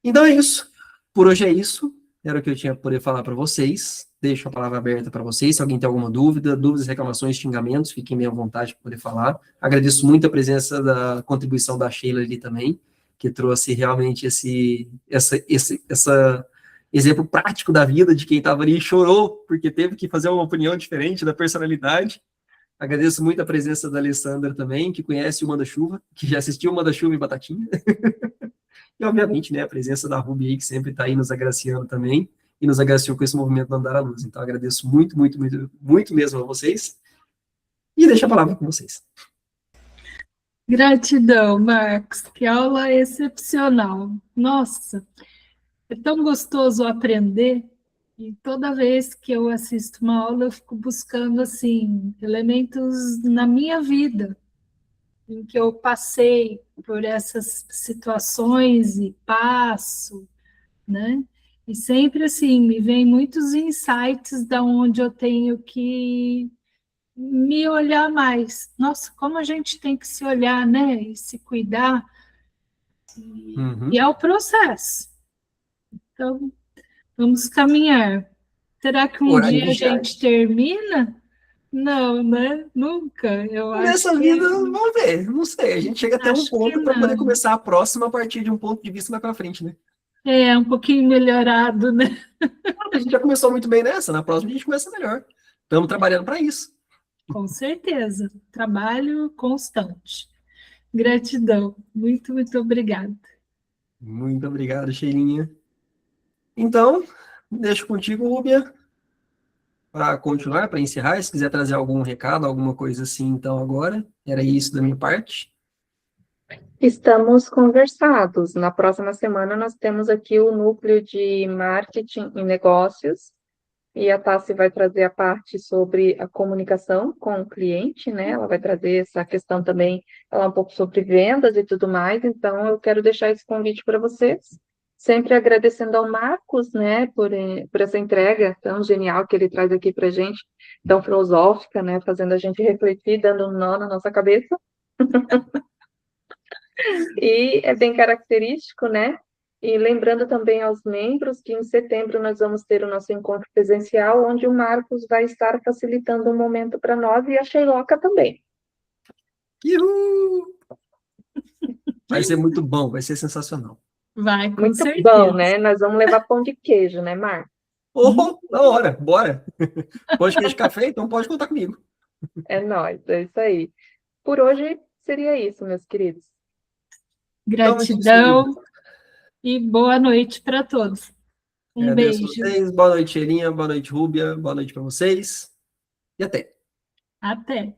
Então é isso. Por hoje é isso. Era o que eu tinha para poder falar para vocês. Deixo a palavra aberta para vocês. Se alguém tem alguma dúvida, dúvidas, reclamações, xingamentos, fiquem bem à vontade para poder falar. Agradeço muito a presença da contribuição da Sheila ali também, que trouxe realmente esse exemplo prático da vida de quem estava ali e chorou porque teve que fazer uma opinião diferente da personalidade. Agradeço muito a presença da Alessandra também, que conhece o Manda-Chuva, que já assistiu o Manda-Chuva e Batatinha. E, obviamente, né, a presença da Ruby aí, que sempre está aí nos agraciando também, e nos agraciou com esse movimento do Andar à Luz. Então, agradeço muito, muito, muito, muito mesmo a vocês. E deixo a palavra com vocês. Gratidão, Marcos. Que aula excepcional. Nossa, é tão gostoso aprender. E toda vez que eu assisto uma aula, eu fico buscando assim elementos na minha vida em que eu passei por essas situações e passo, né? E sempre assim me vem muitos insights da onde eu tenho que me olhar mais. Nossa, como a gente tem que se olhar, né? E se cuidar. E é o processo. Então, vamos caminhar. Será que um dia a gente termina? Não, né? Nunca. Eu acho Nessa vida, vamos ver, não sei. A gente chega até um ponto para poder começar a próxima a partir de um ponto de vista mais para frente, né? É, um pouquinho melhorado, né? A gente já começou muito bem nessa, na próxima a gente começa melhor. Estamos trabalhando para isso. Com certeza. Trabalho constante. Gratidão. Muito, muito obrigada. Muito obrigado, Sheilinha. Então, deixo contigo, Rúbia, para continuar, para encerrar. Se quiser trazer algum recado, alguma coisa assim, então agora. Era isso da minha parte. Estamos conversados. Na próxima semana nós temos aqui o núcleo de marketing e negócios, e a Tassi vai trazer a parte sobre a comunicação com o cliente, né? Ela vai trazer essa questão também, falar um pouco sobre vendas e tudo mais. Então, eu quero deixar esse convite para vocês. Sempre agradecendo ao Marcos, né, por essa entrega tão genial que ele traz aqui para a gente, tão filosófica, né, fazendo a gente refletir, dando um nó na nossa cabeça. E é bem característico, né? E lembrando também aos membros que em setembro nós vamos ter o nosso encontro presencial, onde o Marcos vai estar facilitando um momento para nós e a Sheiloca também. Uhul! Vai ser muito bom, vai ser sensacional. Vai, com muito certeza. Bom, né? Nós vamos levar pão de queijo, né, Marcos? Oh, na hora, bora. Pode queijo café, então pode contar comigo. É nóis, é isso aí. Por hoje seria isso, meus queridos. Gratidão e boa noite para todos. Agradeço Beijo. Vocês. Boa noite, Elinha. Boa noite, Rúbia. Boa noite para vocês. E até. Até.